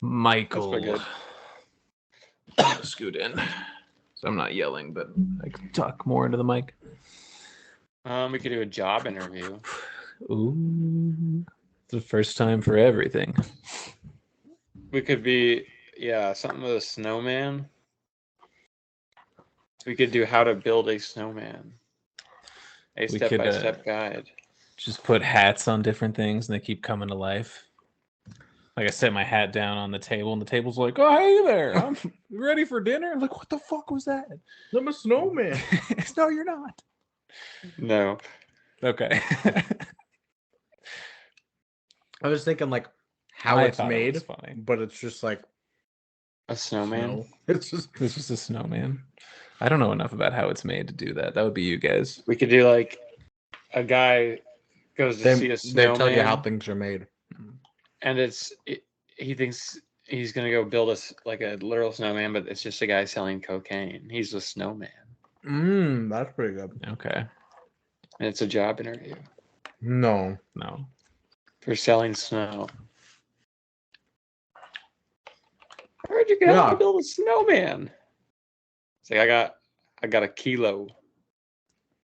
Michael. That's pretty Scoot in. So I'm not yelling, but I can talk more into the mic. good. We could do a job interview. Ooh. It's the first time for everything. We could be, something with a snowman. We could do how to build a snowman. A step-by-step guide. Just put hats on different things and they keep coming to life. Like I set my hat down on the table and the table's like, oh, hey there, I'm ready for dinner. I'm like, what the fuck was that? I'm a snowman. No, you're not. No. Okay. I was thinking like how I it's thought it made, was funny. but it's just like A snowman? snow. It's just a snowman. I don't know enough about how it's made to do that. That would be you guys. We could do like a guy goes to see a they snowman. tell you how things are made. And he thinks he's gonna go build like a literal snowman, but it's just a guy selling cocaine. He's a snowman. That's pretty good. Okay. And it's a job interview No. for selling snow. Where'd you go to build a snowman? It's like I got a kilo.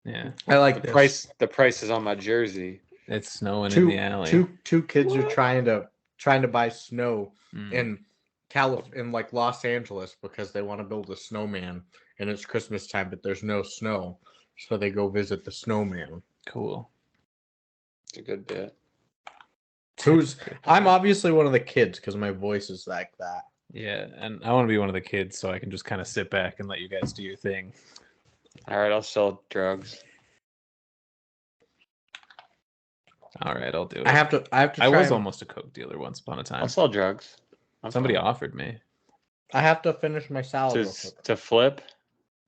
Yeah. I like The this. The price is on my jersey. It's snowing in the alley. Two kids are trying to buy snow Mm. in like Los Angeles because they want to build a snowman and it's Christmas time, but there's no snow, so they go visit the snowman. Cool. It's a good bit. I'm obviously one of the kids because my voice is like that. Yeah, and I want to be one of the kids so I can just kind of sit back and let you guys do your thing. All right, I'll sell drugs. All right, I'll do it. I have to. I was almost a coke dealer once upon a time. I'll sell drugs. Somebody offered me. I have to finish my salad. To flip.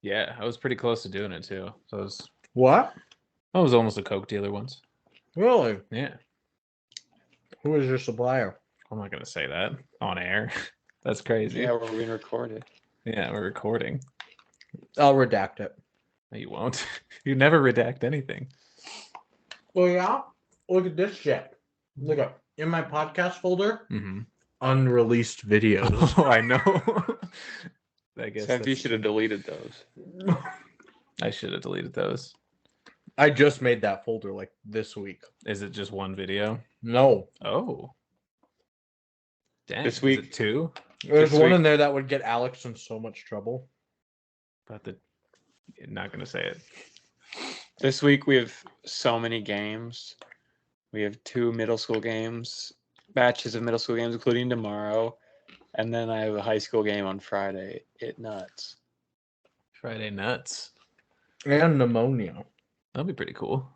Yeah, I was pretty close to doing it too. So What? I was almost a coke dealer once. Really? Yeah. Who is your supplier? I'm not gonna say that on air. That's crazy. Yeah, we're being recorded. Yeah, we're recording. I'll redact it. No, you won't. You never redact anything. Well, yeah. Look at this shit. Look up in my podcast folder. Mm-hmm. Unreleased videos. Oh, I know. I guess Seth, you should have deleted those. I should have deleted those. I just made that folder like this week. Is it just one video? No. Oh. Dang. This week, is it 2? There's one in there that would get Alex in so much trouble. You're not gonna say it. This week we have so many games. We have 2 middle school games, batches of middle school games, including tomorrow. And then I have a high school game on Friday. It nuts. Friday nuts. And pneumonia. That'll be pretty cool.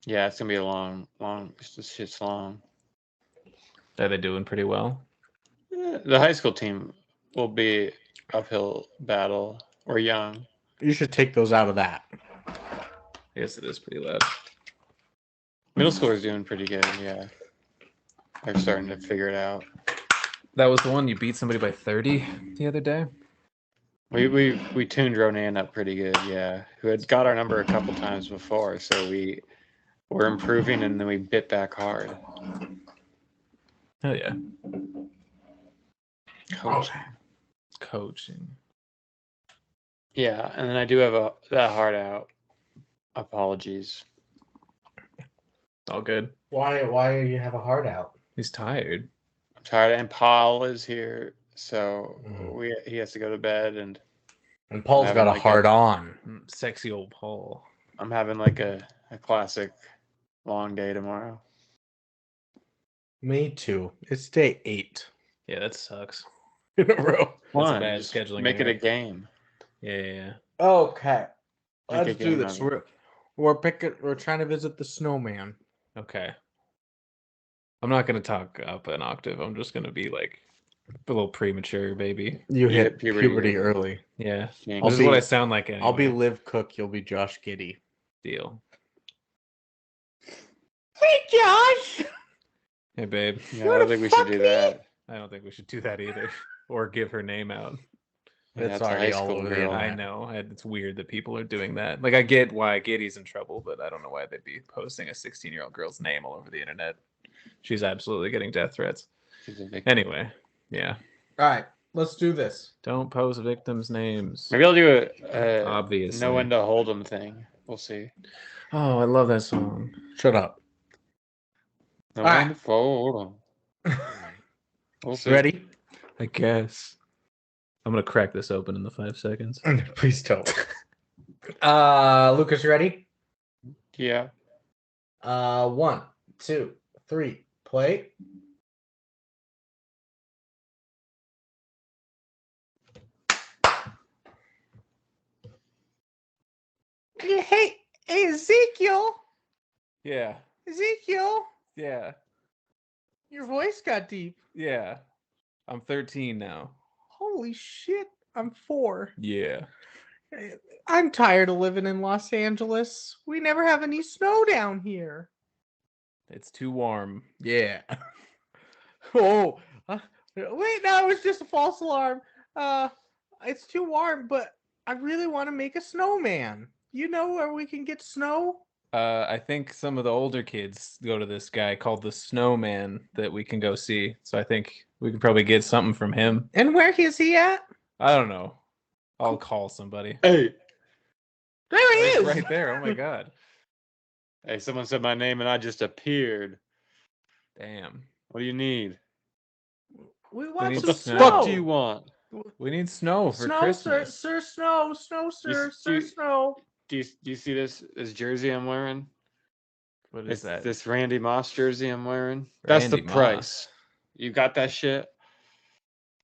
Yeah, it's gonna be a long. This shit's long. Are they doing pretty well? The high school team will be uphill battle. We're young. You should take those out of that. I guess it is pretty loud. Middle schoolers doing pretty good. Yeah, they're starting to figure it out. That was the one you beat somebody by 30 the other day? We tuned Ronan up pretty good, yeah. Who had got our number a couple times before, so we're improving and then we bit back hard. Hell yeah. Coaching. Yeah, and then I do have that heart out. Apologies. All good. Why do you have a heart out? He's tired. I'm tired, and Paul is here, so he has to go to bed, and Paul's got a heart on. Sexy old Paul. I'm having like a classic long day tomorrow. Me too. It's day 8. Yeah, that sucks. In a row. That's a bad scheduling. Make it a game. Yeah. Okay. Make Let's do this. We're trying to visit the snowman. Okay. I'm not gonna talk up an octave. I'm just gonna be like a little premature, baby. You hit puberty early. Yeah. This is what I sound like anyway. I'll be Liv Cook. You'll be Josh Giddey. Deal. Hey, Josh. Hey, babe. Yeah, I don't think we should do that. I don't think we should do that either, or give her name out. It's already all over the I know. It's weird that people are doing that. Like, I get why Giddy's in trouble, but I don't know why they'd be posting a 16-year-old girl's name all over the internet. She's absolutely getting death threats. She's a victim. Anyway, yeah. All right, let's do this. Don't post victims' names. Maybe I'll do a Obviously. know when to hold them thing. We'll see. Oh, I love that song. Shut up. Know All when right. to fold them. We'll see. Ready? I guess. I'm gonna crack this open in the 5 seconds. Please don't. Lucas, ready? Yeah. 1, 2, 3, play. Hey, Ezekiel. Yeah. Ezekiel, Yeah. your voice got deep. Yeah. I'm 13 now. Holy shit, I'm 4. Yeah. I'm tired of living in Los Angeles. We never have any snow down here. It's too warm. Yeah. Oh, wait, no, it was just a false alarm. It's too warm, but I really want to make a snowman. You know where we can get snow? I think some of the older kids go to this guy called the Snowman that we can go see. So I think we could probably get something from him. And where is he at? I don't know. I'll call somebody. Hey. There he He's is. right there. Oh my god. Hey, someone said my name and I just appeared. Damn. What do you need? We want need some What the snow. fuck do you want? We need snow for Snow, Christmas. sir, snow, snow, sir, Do you- snow. Do you see this jersey I'm wearing? What is It's that? this Randy Moss jersey I'm wearing. That's the Randy Moss. price. You got that shit?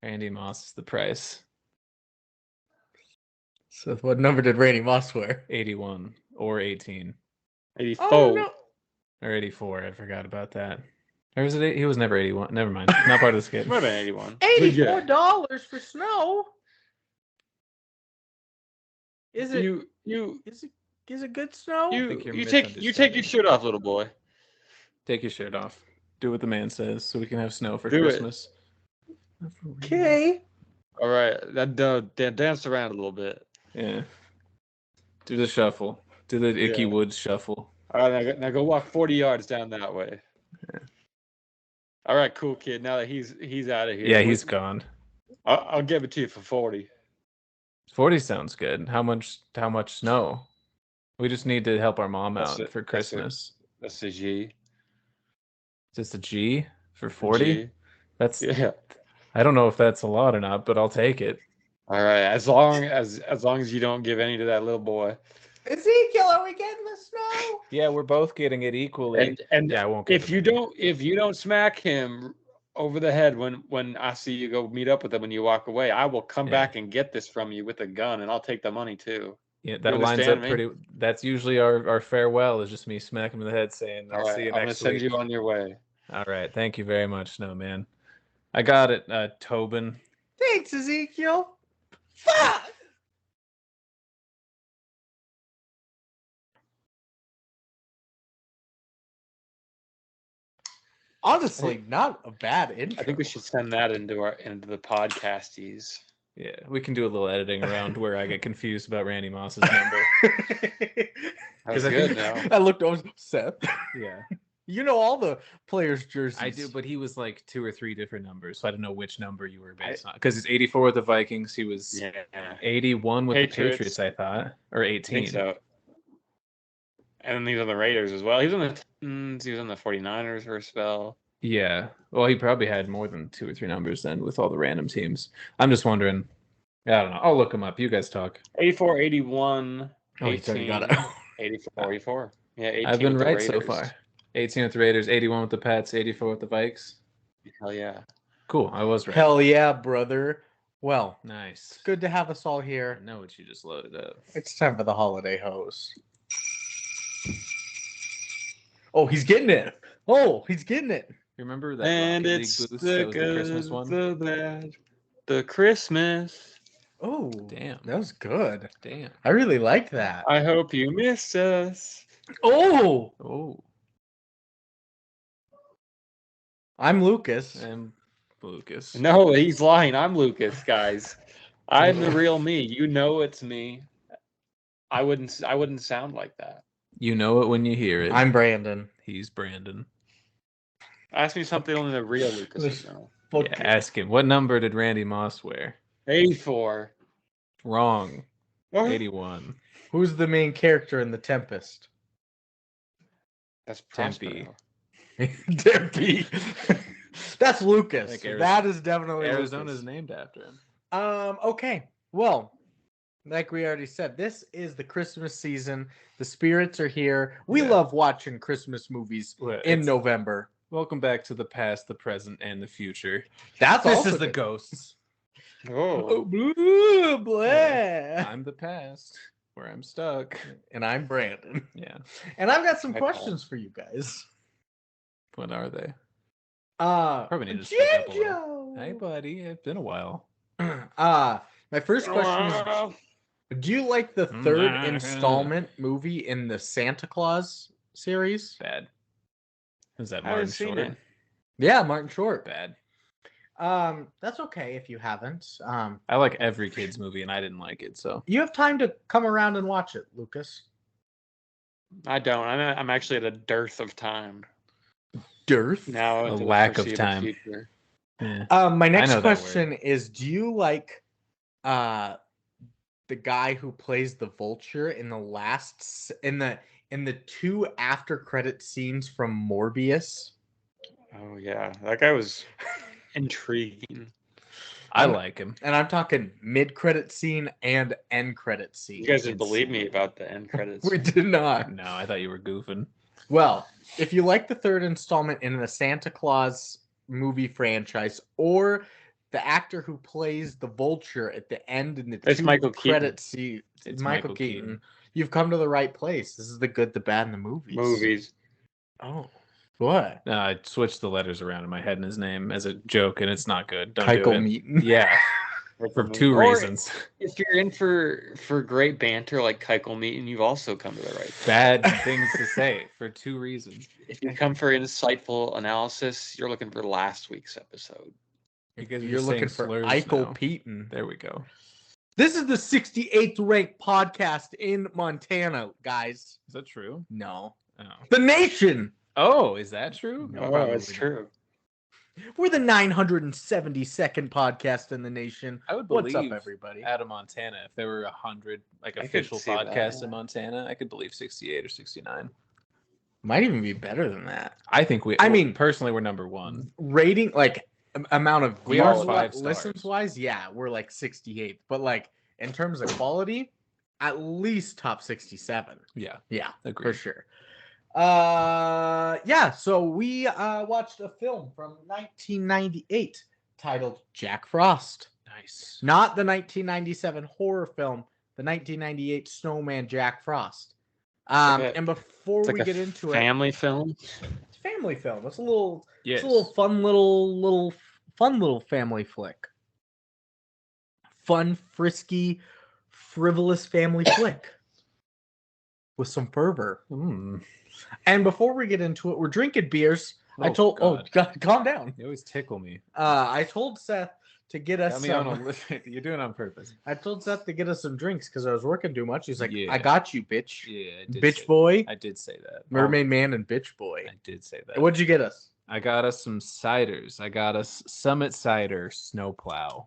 Randy Moss is the price. So what number did Randy Moss wear? 81 or 18 84. Oh, no. or 84. I forgot about that. Or was it? He was never 81. Never mind. Not part of the skit. Might have been 81. $84 for snow. Is it? Is it good snow? think you're you take your shirt off, little boy. Take your shirt off. Do what the man says, so we can have snow for Do it. Christmas. Okay. All right, dance around a little bit. Yeah. Do the shuffle. Do the Icky Yeah. Woods shuffle. All right, now go walk 40 yards down that way. Yeah. All right, cool kid. Now that he's out of here. Yeah, he's gone. I'll give it to you for 40. 40 sounds good. How much snow? We just need to help our mom That's out it. for Christmas. That's a G. Just a G for 40? G. That's Yeah. I don't know if that's a lot or not, but I'll take it. All right. As long as you don't give any to that little boy. Ezekiel, are we getting the snow? Yeah, we're both getting it equally. And yeah, I won't get if you don't smack him over the head when I see you go meet up with him when you walk away, I will come back and get this from you with a gun, and I'll take the money too. Yeah, that lines understand up me? pretty. That's usually our farewell is just me smacking him in the head saying, "I'll see you I'm next gonna week." send you on your way. All right, thank you very much, Snowman. I got it, Tobin. Thanks, Ezekiel. Fuck! Honestly, not a bad intro. I think we should send that into the podcasties. Yeah, we can do a little editing around where I get confused about Randy Moss's number. That's good now. I looked over Seth. Yeah, You know all the players' jerseys. I do, but he was like 2 or 3 different numbers, so I don't know which number you were based on. Because he's 84 with the Vikings, he was 81 with the Patriots, I thought, or 18. I think so. And then he's on the Raiders as well. He was on the Titans. He was on the 49ers for a spell. Yeah. Well, he probably had more than 2 or 3 numbers then with all the random teams. I'm just wondering. I don't know. I'll look him up. You guys talk. 84, 81, Oh, he's already 18, got it. 84, 84. Yeah, 18 I've been with the right so Raiders. far. 18 with the Raiders, 81 with the Pats, 84 with the Vikes. Hell yeah. Cool. I was right. Hell yeah, brother. Well, Nice. it's good to have us all I here. know what you just loaded up. It's time for the holiday hose. Oh, he's getting it. Oh, he's getting it. Remember that And Rocket League it's boost the that was the good, Christmas one? the bad, the Christmas. Oh, Damn. that was good. Damn. I really liked that. I hope you miss us. Oh, Oh. I'm Lucas. And Lucas. No, he's lying. I'm Lucas, guys. I'm the real me. You know it's me. I wouldn't sound like that. You know it when you hear it. I'm Brandon. He's Brandon. Ask me something only the real Lucas This- would know. Fuck Yeah, ask him. What number did Randy Moss wear? 84. Wrong. What? 81. Who's the main character in The Tempest? That's Tempe. Prospero. Tempe. That's Lucas. Like Arizona. That is definitely Arizona's Lucas. named after him. Okay. Well, like we already said, this is the Christmas season. The spirits are here. We Yeah. love watching Christmas movies Well, in it's- November. Welcome back to the past, the present, and the future. That's This also is the good. ghosts. Oh. Blue, blah. I'm the past, where I'm stuck. And I'm Brandon. Yeah. And I've got some Hi, Paul. questions for you guys. What are they? Probably need to speak up a little. Jinjo! Hey, buddy. It's been a while. My first question is, do you like the third installment movie in the Santa Claus series? Bad. Is that I haven't Martin seen Short? it. Yeah, Martin Short. Bad. That's okay if you haven't. I like every kid's movie, and I didn't like it, so. You have time to come around and watch it, Lucas. I don't. I'm actually at a dearth of time Dearth. now. A into the lack of foreseeable time. future. Yeah. My next know that question is: do you like the guy who plays the vulture in in the two after credit scenes from Morbius? Oh yeah, that guy was intriguing. I like him. And I'm talking mid credit scene and end credit scene. You guys didn't believe me about the end credits. We did not. No, I thought you were goofing. Well, if you like the third installment in the Santa Claus movie franchise, or the actor who plays the vulture at the end in the It's two Michael credit Keaton. scene, It's Michael Michael Keaton. Keaton. You've come to the right place. This is the good, the bad, and the movies. Movies. Oh, what? I switched the letters around in my head in his name as a joke, and it's not good. Don't do Michael it. Meaton. Yeah, for two Or reasons. If you're in for great banter like Keuchel Meaton, you've also come to the right place. Bad things to say for two reasons. If you come for insightful analysis, you're looking for last week's episode. Because You're looking for Michael Keaton. There we go. This is the 68th ranked podcast in Montana, guys. Is that true? No. Oh. The Nation. Oh, is that true? No, Oh, probably it's not. true. We're the 972nd podcast in the nation. I would What's believe up, everybody? out of Montana, if there were 100 like I could official see that. podcasts in Montana, I could believe 68 or 69. Might even be better than that. I think I mean- personally, we're number one. Rating, like amount of We are views, 5 stars. listens wise, yeah, we're like 68th. But like in terms of quality, at least top 67. Yeah, Yeah, agreed. for sure. Yeah, so we watched a film from 1998 titled Jack Frost. Nice. Not the 1997 horror film, the 1998 Snowman Jack Frost. like a- And before It's we like get a into it, family film. it's a family film. It's a little, Yes. it's a little fun little family flick. Fun, frisky, frivolous family flick with some fervor. Mm. And before we get into it, we're drinking beers. I Oh, told, God. calm down. You always tickle me. I told Seth to get us Got me on some. You're doing it on purpose. I told Seth to get us some drinks because I was working too much. He's like, Yeah. "I got you, bitch, Yeah, I did bitch say boy, that. I did say that. mermaid man, and bitch boy." I did say that. What'd you get us? I got us some ciders. I got us Summit Cider Snowplow.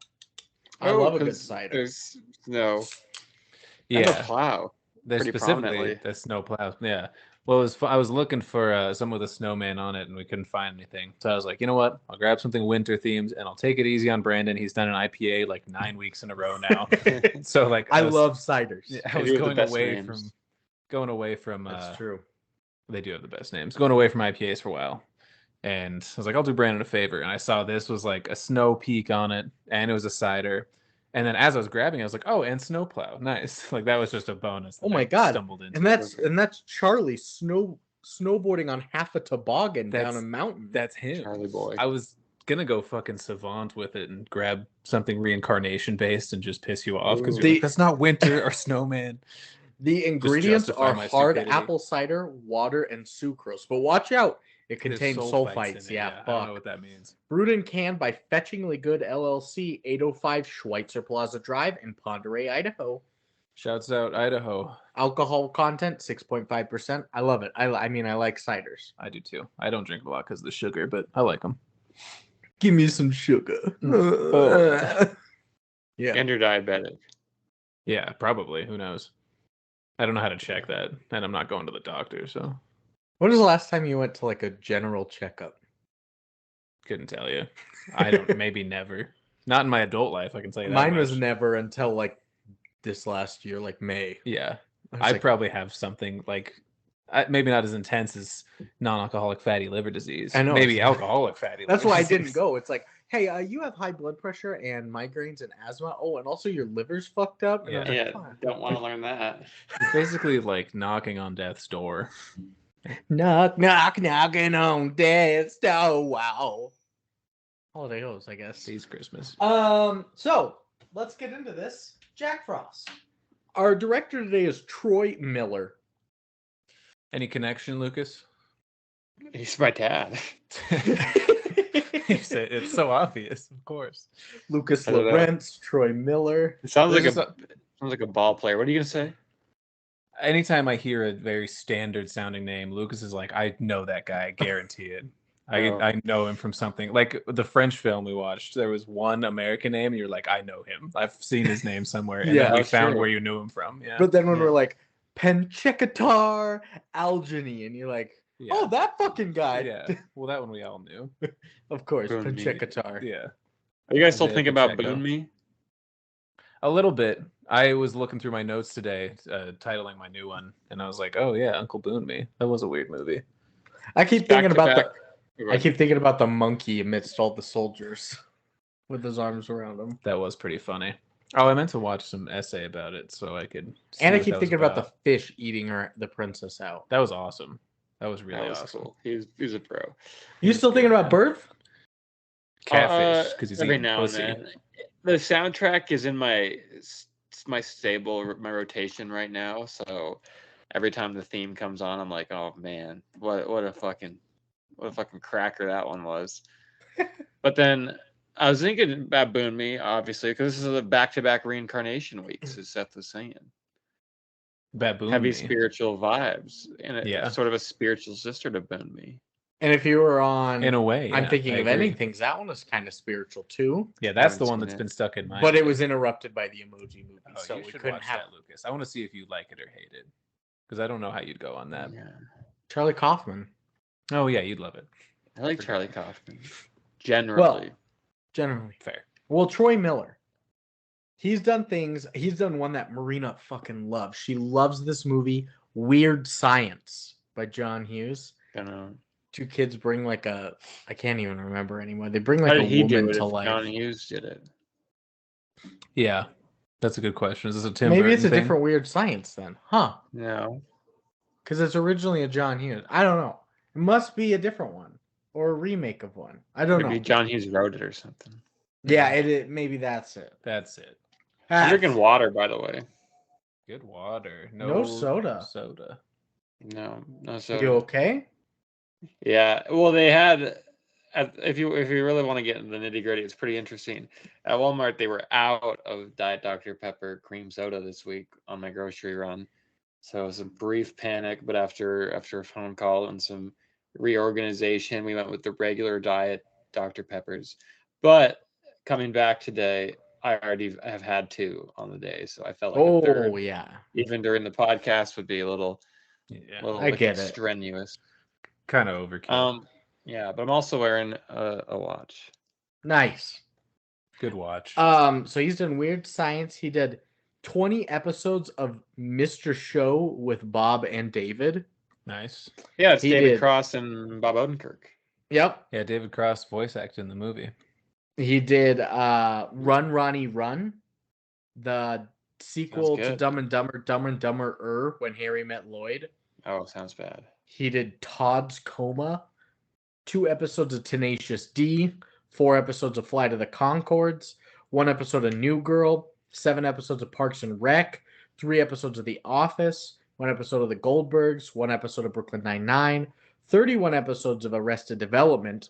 I love a good 'cause cider. There's no. And Yeah, the plow. they're pretty specifically prominently. the snowplow. Yeah. Well, I was looking for some with a snowman on it, and we couldn't find anything. So I was like, you know what? I'll grab something winter themed, and I'll take it easy on Brandon. He's done an IPA like 9 weeks in a row now. So like, I was- love ciders. Yeah, They I was do have the going best away names. from. That's true. They do have the best names. Going away from IPAs for a while. And I was like, I'll do Brandon a favor. And I saw this was like a snow peak on it, and it was a cider. And then as I was grabbing, I was like, oh, and snowplow. Nice. Like that was just a bonus. Oh that my I God. Stumbled into. And that's Charlie snowboarding on half a toboggan down That's- a mountain. That's him. Charlie boy. I was gonna go fucking savant with it and grab something reincarnation based and just piss you off because Ooh. that's not winter or snowman. The ingredients justify are my hard stupidity. apple cider, water, and sucrose. But watch out, it There's contains sulfites in sulfites. it, Yeah, I don't fuck. know what that means. Brewed and canned by Fetchingly Good LLC, 805 Schweitzer Plaza Drive in Ponderay, Idaho. Shouts out Idaho. Alcohol content 6.5%. I love it. I mean, I like ciders. I do too. I don't drink a lot because of the sugar, but I like them. Give me some sugar. Yeah. And you're diabetic. Yeah, probably. Who knows? I don't know how to check that, and I'm not going to the doctor, so When was the last time you went to like a general checkup? couldn't tell you. I don't. Maybe never. Not in my adult life. I can tell you that. Mine was much. never until like this last year, like May. Yeah, was I like, probably have something like maybe not as intense as non-alcoholic fatty liver disease. I know, Maybe it's- alcoholic fatty. That's liver why I disease. didn't go. It's like, hey, you have high blood pressure and migraines and asthma. Oh, and also your liver's fucked up. And I was like, Yeah, "Fuck." don't want to learn that. It's basically like knocking on death's door. Knock, knock, knocking on death's door. Wow. Holiday Host, I guess. These Christmas. So let's get into this. Jack Frost. Our director today is Troy Miller. Any connection, Lucas? He's my dad. You said it's so obvious, of course. Lucas I don't know. Lorentz, Troy Miller. It sounds like There's sounds like a ball player. What are you gonna say? Anytime I hear a very standard sounding name, Lucas is like, I know that guy, I guarantee it. Oh. I know him from something. Like the French film we watched, there was one American name, and you're like, I know him. I've seen his name somewhere. And Yeah, then we that's found true. where you knew him from. Yeah. But then when Yeah. we're like, Penchekatar Algeny, and you're like, Yeah. oh, that fucking guy. Yeah. Well, that one we all knew. Of course, Boon Me. Penchekatar. Yeah. Are you guys still Isaiah thinking about Pacheco. Boon Me? A little bit. I was looking through my notes today, titling my new one, and I was like, "Oh yeah, Uncle Boon Me." That was a weird movie. I keep Back thinking to about back. I keep thinking about the monkey amidst all the soldiers with his arms around him. That was pretty funny. Oh, I meant to watch some essay about it so I could. See And I what keep that was thinking about the fish eating the princess out. That was awesome. That was really That was awesome. cool. He's a pro. You still thinking about Birth? Catfish because he's every eating now pussy. and then. The soundtrack is in my stable, my rotation right now. So every time the theme comes on, I'm like, oh man, what a fucking cracker that one was. But then I was thinking about Boon Me, obviously, because this is a back-to-back reincarnation weeks, as Seth was saying. Baboon Heavy Me. spiritual vibes, and Yeah. sort of a spiritual sister to Boon Me. And if you were on, In a way, I'm yeah, thinking I of agree. ending things. That one was kind of spiritual too, Yeah, that's Haven't the one seen that's it. been stuck in my. but it head. was interrupted by the Emoji Movie, Oh, so you we should couldn't watch have that, Lucas. I want to see if you like it or hate it, because I don't know how you'd go on that. Yeah. Charlie Kaufman. Oh yeah, you'd love it. I like Forgot Charlie that. Kaufman. Generally. Generally, Fair. well, Troy Miller. He's done things. He's done one that Marina fucking loves. She loves this movie, Weird Science by John Hughes. Gonna... Two kids bring like I can't even remember anymore. They bring How like did a he do woman it to if life. John Hughes did it? Yeah, that's a good question. Is this a Tim Maybe Burton it's a thing? different Weird Science then, huh? No. Because it's originally a John Hughes. I don't know. It must be a different one or a remake of one. I don't Maybe know. John Hughes wrote it or something. Yeah, it maybe that's it. That's it. I'm drinking water, by the way. Good water. No soda. Soda. No You soda. okay? Yeah. Well, they had. If you really want to get into the nitty gritty, it's pretty interesting. At Walmart, they were out of Diet Dr Pepper cream soda this week on my grocery run. So it was a brief panic, but after a phone call and some reorganization, we went with the regular Diet Dr Peppers. But coming back today, I already have had two on the day, so I felt like a third, Yeah. even during the podcast, would be a little Yeah. I get it. strenuous. Kind of overkill. Yeah, but I'm also wearing a watch. Nice. Good watch. So he's done Weird Science. He did 20 episodes of Mr. Show with Bob and David. Nice. Yeah, it's He David did. Cross and Bob Odenkirk. Yep. Yeah, David Cross voice acted in the movie. He did Run Ronnie Run, the sequel to good. Dumb and Dumber When Harry Met Lloyd. Oh, sounds bad. He did Todd's Coma, 2 episodes of Tenacious D, 4 episodes of Flight of the Conchords, 1 episode of New Girl, 7 episodes of Parks and Rec, 3 episodes of The Office, 1 episode of The Goldbergs, 1 episode of Brooklyn Nine-Nine, 31 episodes of Arrested Development,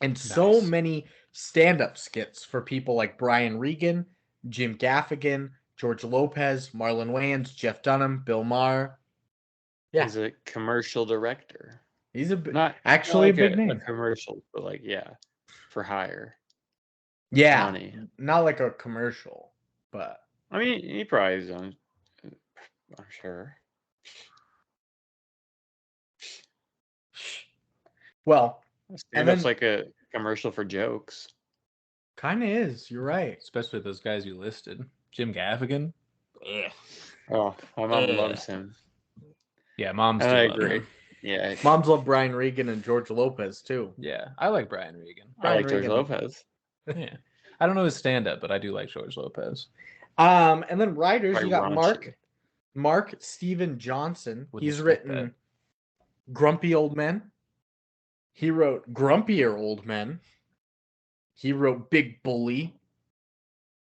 and so Nice. many stand-up skits for people like Brian Regan, Jim Gaffigan, George Lopez, Marlon Wayans, Jeff Dunham, Bill Maher. Yeah. He's a commercial director. He's a Not actually like a big a name. commercial, but like for hire. Yeah, Money. not like a commercial, but I mean, he probably is on. I'm sure. well, Stand-up's then- like a commercial for jokes. kind of is. You're right. Especially those guys you listed. Jim Gaffigan. Ugh. Oh, my mom loves him. Yeah, moms And do I love agree. him. Yeah, Moms love Brian Regan and George Lopez too. Yeah, I like Brian Regan. I like Brian George Regan. Lopez. Yeah, I don't know his stand-up, but I do like George Lopez. And then writers, Quite you got raunchy. Mark Steven Johnson. Would He's respect written that. Grumpy Old Men. He wrote Grumpier Old Men. He wrote Big Bully.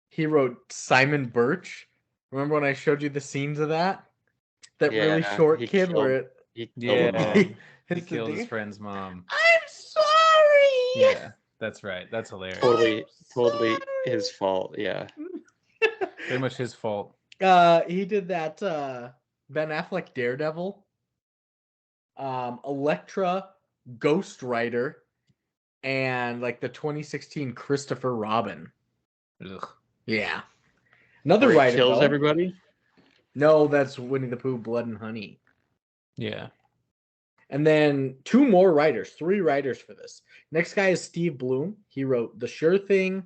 He wrote Simon Birch. Remember when I showed you the scenes of that? That really Yeah, short he kid where killed- it He Yeah. killed him. He it's the killed his thing. friend's mom. I'm sorry. Yeah, that's right. That's hilarious. Totally sorry. his fault. Yeah. Very much his fault. He did that Ben Affleck Daredevil, Elektra Ghost Rider, and like the 2016 Christopher Robin. Ugh. Yeah. Another Where he writer kills though. everybody. No, that's Winnie the Pooh, Blood and Honey. Yeah. And then three writers for this. Next guy is Steve Bloom. He wrote The Sure Thing.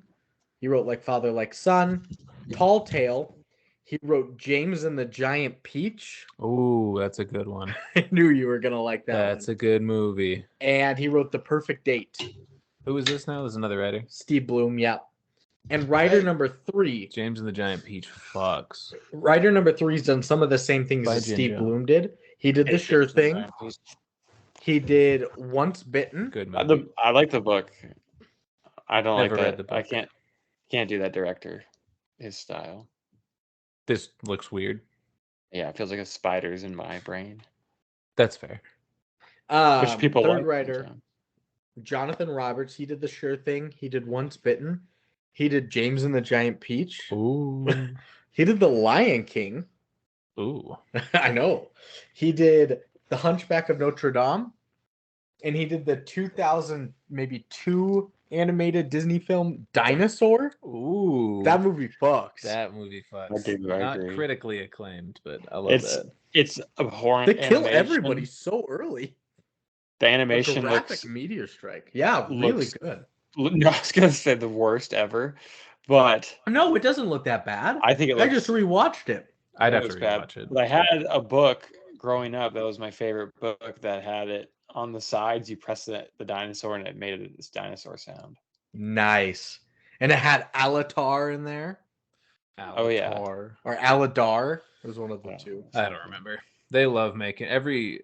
He wrote Like Father, Like Son, Tall Tale. He wrote James and the Giant Peach. Ooh, that's a good one. I knew you were gonna like that. That's one. a good movie. And he wrote The Perfect Date. Who is this now? There's another writer. Steve Bloom, yeah. And writer number 3. James and the Giant Peach fucks. Writer number 3's done some of the same things By as Steve Ginger. Bloom did. He did The Sure Thing. He did Once Bitten. Good movie. I like the book. I don't Never like read that. the I book. can't do that director. His style. This looks weird. Yeah, it feels like a spider's in my brain. That's fair. Which people third like writer, sometimes. Jonathan Roberts. He did The Sure Thing. He did Once Bitten. He did James and the Giant Peach. Ooh. He did The Lion King. Ooh. I know. He did The Hunchback of Notre Dame. And he did the 2002 animated Disney film Dinosaur. Ooh. That movie fucks. That movie fucks. I do, I Not agree. critically acclaimed, but I love that. It's abhorrent. They kill animation. everybody so early. The A animation graphic looks. meteor strike. Yeah, really looks- good. No, I was gonna say the worst ever, but No, it doesn't look that bad. I think it I looks. just rewatched it. I'd have looks to bad. rewatch it. But I had a book growing up that was my favorite book that had it on the sides. You press the dinosaur and it made this dinosaur sound. Nice. And it had Alatar in there. Oh, yeah. Alatar. Or Aladar. It was one of the Yeah. two. I don't remember. They love making every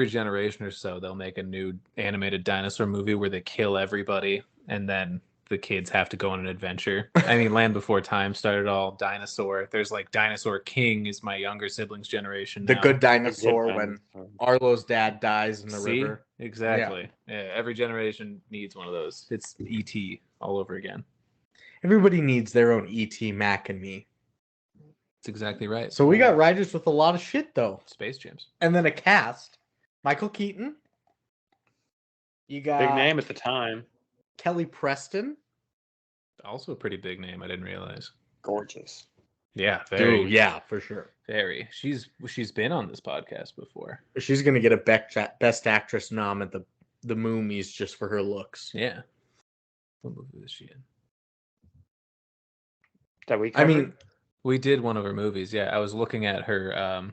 generation or so they'll make a new animated dinosaur movie where they kill everybody and then the kids have to go on an adventure. I mean, Land Before Time started all dinosaur. There's like Dinosaur King is my younger siblings generation. The now. good dinosaur Good when dinosaur. Arlo's dad dies in the See? river. Exactly. Yeah, every generation needs one of those. It's ET all over again. Everybody needs their own E.T. Mac and me. That's exactly right. So we got writers with a lot of shit though. Space Jams. And then a cast. Michael Keaton. You got Big name at the time. Kelly Preston. Also a pretty big name. I didn't realize. Gorgeous. Yeah, very. Dude, yeah, for sure. Very. She's been on this podcast before. She's gonna get a best actress nom at the Moomies just for her looks. Yeah. What movie is she in? That we I covered? mean, We did one of her movies. Yeah, I was looking at her.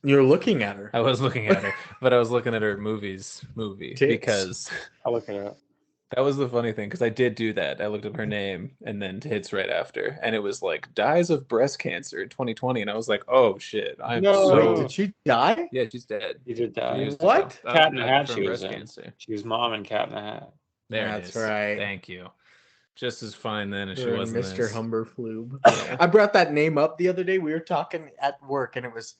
you're looking at her. I was looking at her, but I was looking at her movie Tits. because I'll look it up. that was the funny thing. Because I did do that. I looked up her name and then hits right after, and it was like dies of breast cancer in 2020, and I was like, oh shit, I'm No. so. Wait, did she die? Yeah, she's dead. You did She that. used to What? die Cat in the Hat from she was breast in. cancer. She was mom in Cat in the Hat. There That's it is. right. Thank you. Just as fine then as she Or was in Mr. this. Humberflube. Yeah. I brought that name up the other day. We were talking at work, and it was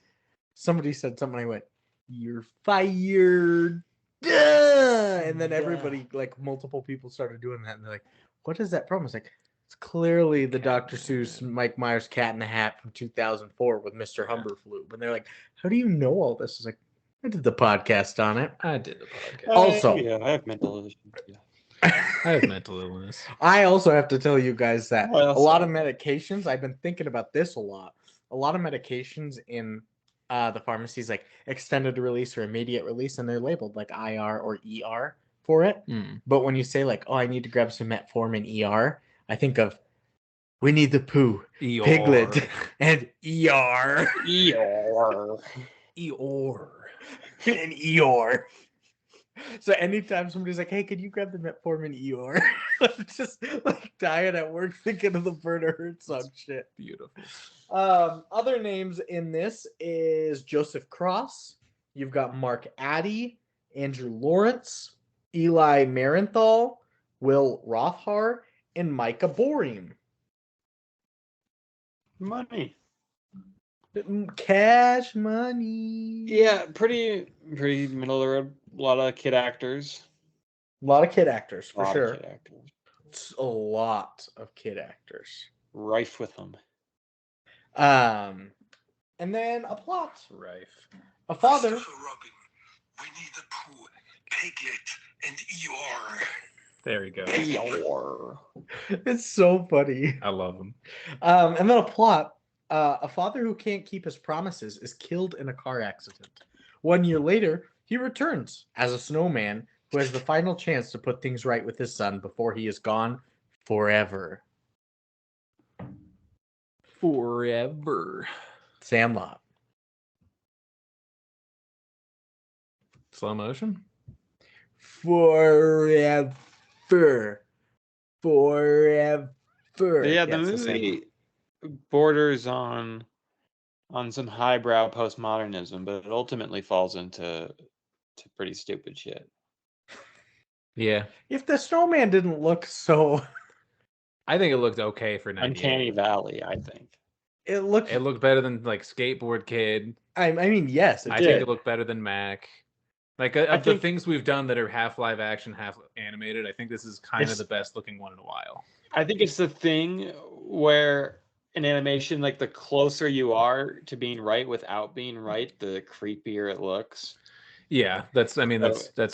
somebody said something. I went, "You're fired." Duh! And then everybody, like multiple people, started doing that, and they're like, "What is that from?" I was like, It's clearly the Dr. Seuss Mike Myers Cat in the Hat from 2004 with Mr. Humberflube. And they're like, how do you know all this? It's like, I did the podcast on it. I did the podcast. Also- yeah, I have mental illness. Yeah. I have mental illness. I also have to tell you guys that Well, a lot of so- medications, I've been thinking about this a lot. A lot of medications in the pharmacies, like extended release or immediate release, and they're labeled like IR or ER for it. Mm. But when you say like, oh, I need to grab some metformin ER, I think of Winnie the Pooh, Piglet, and ER. Eeyore. Eeyore. and Eeyore. So anytime somebody's like, hey, could you grab the metformin Eeyore? I'm just like dying at work thinking of the Werner Herzog shit. Beautiful. Other names in this is Joseph Cross. You've got Mark Addy, Andrew Lawrence, Eli Marenthal, Will Rothhar, and Micah Boreem. Money. Cash money. Yeah, pretty middle of the road. A lot of kid actors. A lot of kid actors, for Lot of sure. kid actors. It's a lot of kid actors. Rife with them. And then a plot. Rife. A father. Christopher Robin, Winnie the Pooh, Piglet, and Eeyore. There we go. Eeyore. It's so funny. I love him. And then a plot. A father who can't keep his promises is killed in a car accident. 1 year later, he returns as a snowman who has the final chance to put things right with his son before he is gone forever. Forever. Sandlot. Slow motion. Forever. Forever. Yeah, the it's same. movie borders on some highbrow postmodernism, but it ultimately falls into pretty stupid shit. Yeah. If the snowman didn't look so, I think it looked okay for 98. Uncanny Valley, I think. it looked. It looked better than like Skateboard Kid. I mean, yes, it I did. think it looked better than Mac. Like of the think- things we've done that are half live action, half animated, I think this is kind of It's- the best looking one in a while. I think it's the thing where in animation, like the closer you are to being right without being right, the creepier it looks. Yeah, that's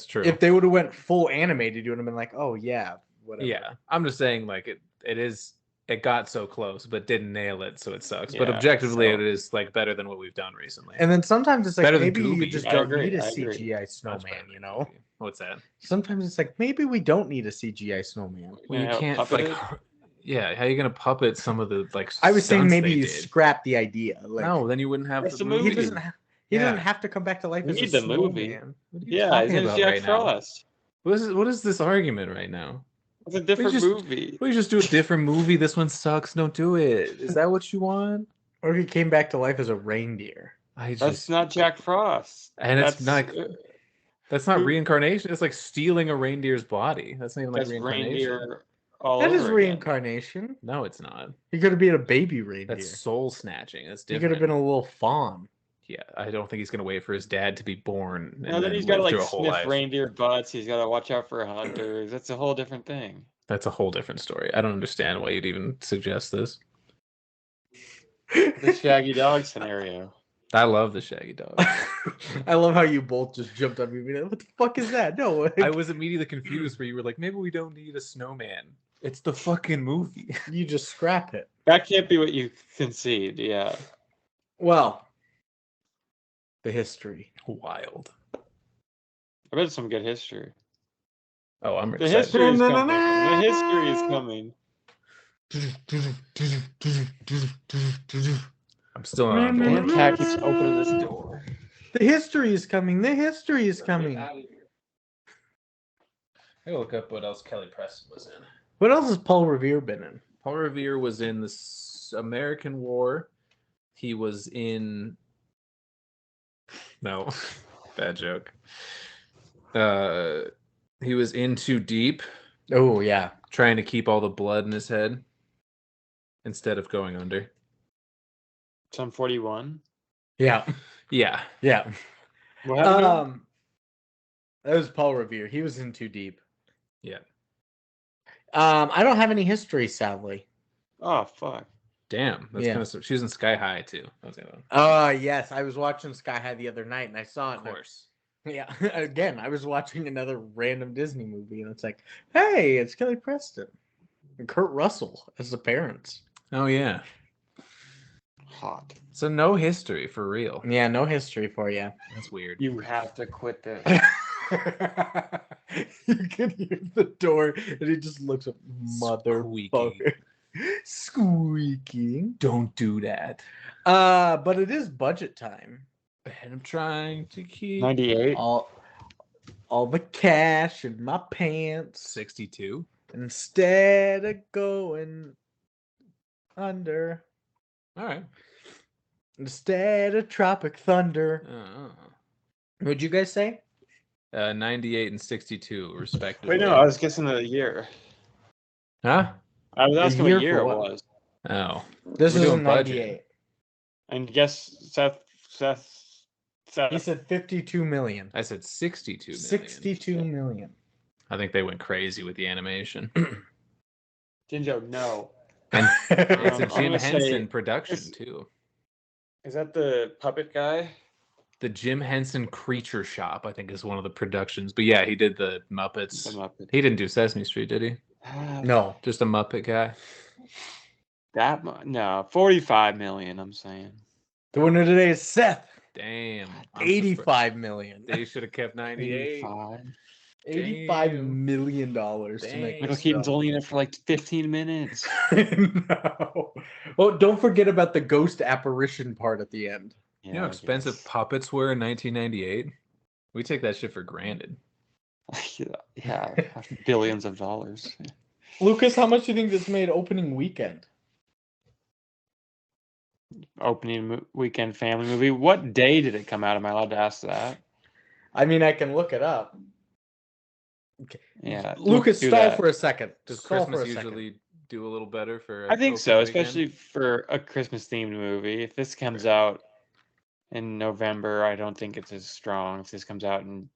true. If they would have went full animated, you would have been like, oh yeah, whatever. Yeah, I'm just saying like it got so close but didn't nail it, so it sucks. But Yeah, objectively so- it is like better than what we've done recently. And then sometimes it's like Better than maybe you Gooby. just I don't agree, need a I agree. CGI Much snowman, better than you know? Gooby. What's that? Sometimes it's like maybe we don't need a CGI snowman. Well, you Yeah, can't puppet like it. yeah, how are you gonna puppet some of the like I was saying stunts maybe they you did? scrap the idea. Like, No, then you wouldn't have That's the the movie. he movie. doesn't. He Yeah. doesn't have to come back to life We as a need the movie. snowman. What are you Yeah, talking his name's about Jack right now? Frost. What is this argument right now? It's a different just- movie. We just do a different movie. This one sucks. Don't do it. Is that what you want? Or he came back to life as a reindeer. I That's just not Jack Frost. And it's not- uh, that's not who- reincarnation. It's like stealing a reindeer's body. That's not even like that's reincarnation. reindeer all That over is again. reincarnation. No, it's not. He could have been a baby reindeer. That's soul snatching. That's He different. could have been a little fawn. Yeah, I don't think he's gonna wait for his dad to be born. And No, then he's got to live like through a whole sniff life. reindeer butts. He's got to watch out for hunters. That's a whole different thing. That's a whole different story. I don't understand why you'd even suggest this. The Shaggy Dog scenario. I love the Shaggy Dog. I love how you both just jumped on me. Being like, what the fuck is that? No, I was immediately confused where you were like, maybe we don't need a snowman. It's the fucking movie. you just scrap it. That can't be what you concede. Yeah. Well, the history. Wild. I bet it's some good history. Oh, I'm The excited. history is coming. The history is coming. I'm still not on Man, board. Cat keeps opening this door. The history is coming. The history is coming. I gotta look up what else Kelly Preston was in. What else has Paul Revere been in? Paul Revere was in the American War. He was in. No, bad joke. He was in Too Deep, Oh yeah. trying to keep all the blood in his head instead of going under. Some 41. Yeah. Yeah, Yeah. What happened? to him? That was Paul Revere. He was in Too Deep. yeah. I don't have any history, sadly. Oh fuck. Damn, that's Yeah. kind of. She's in Sky High too. That was the other one. Yes, I was watching Sky High the other night and I saw it. Of course. Yeah, again, I was watching another random Disney movie and it's like, hey, it's Kelly Preston and Kurt Russell as the parents. Oh yeah. Hot. So no history for real. Yeah, no history for you. That's weird. You have to quit this. You can hear the door and he just looks up, motherfucker. Squeaking. Don't do that. But it is budget time. And I'm trying to keep 98. All the cash in my pants 62. instead of going under. All right. Instead of Tropic Thunder. What'd you guys say? 98 and 62 respectively. Wait, no, I was guessing the year. Huh? I was asking year what year for it what? was. Oh. This We're is doing budget. 98. And guess Seth. He said 52 million. I said 62 million. 62 million. I think they went crazy with the animation. Jinjo, no. And it's a I'm Jim gonna say Henson production it's- too. Is that the puppet guy? The Jim Henson Creature Shop, I think, is one of the productions. But yeah, he did the Muppets. The Muppet. He didn't do Sesame Street, did he? No. Just a Muppet guy. That much? No, 45 million. I'm saying. The winner today is Seth. Damn. I'm 85 million. They should have kept 98. 85. $85 million to Dang. make Michael this Keaton's film. only in it for like 15 minutes. No. Well, don't forget about the ghost apparition part at the end. You know how expensive puppets were in 1998? We take that shit for granted. Yeah, billions of dollars. Lucas, how much do you think this made opening weekend? Opening weekend family movie. What day did it come out? Am I allowed to ask that? I mean, I can look it up. Yeah, Lucas, do stall that. for a second. Does Just stall for Christmas a second. usually do a little better for? I think so, opening weekend? especially for a Christmas themed movie. If this comes out in November, I don't think it's as strong. If this comes out in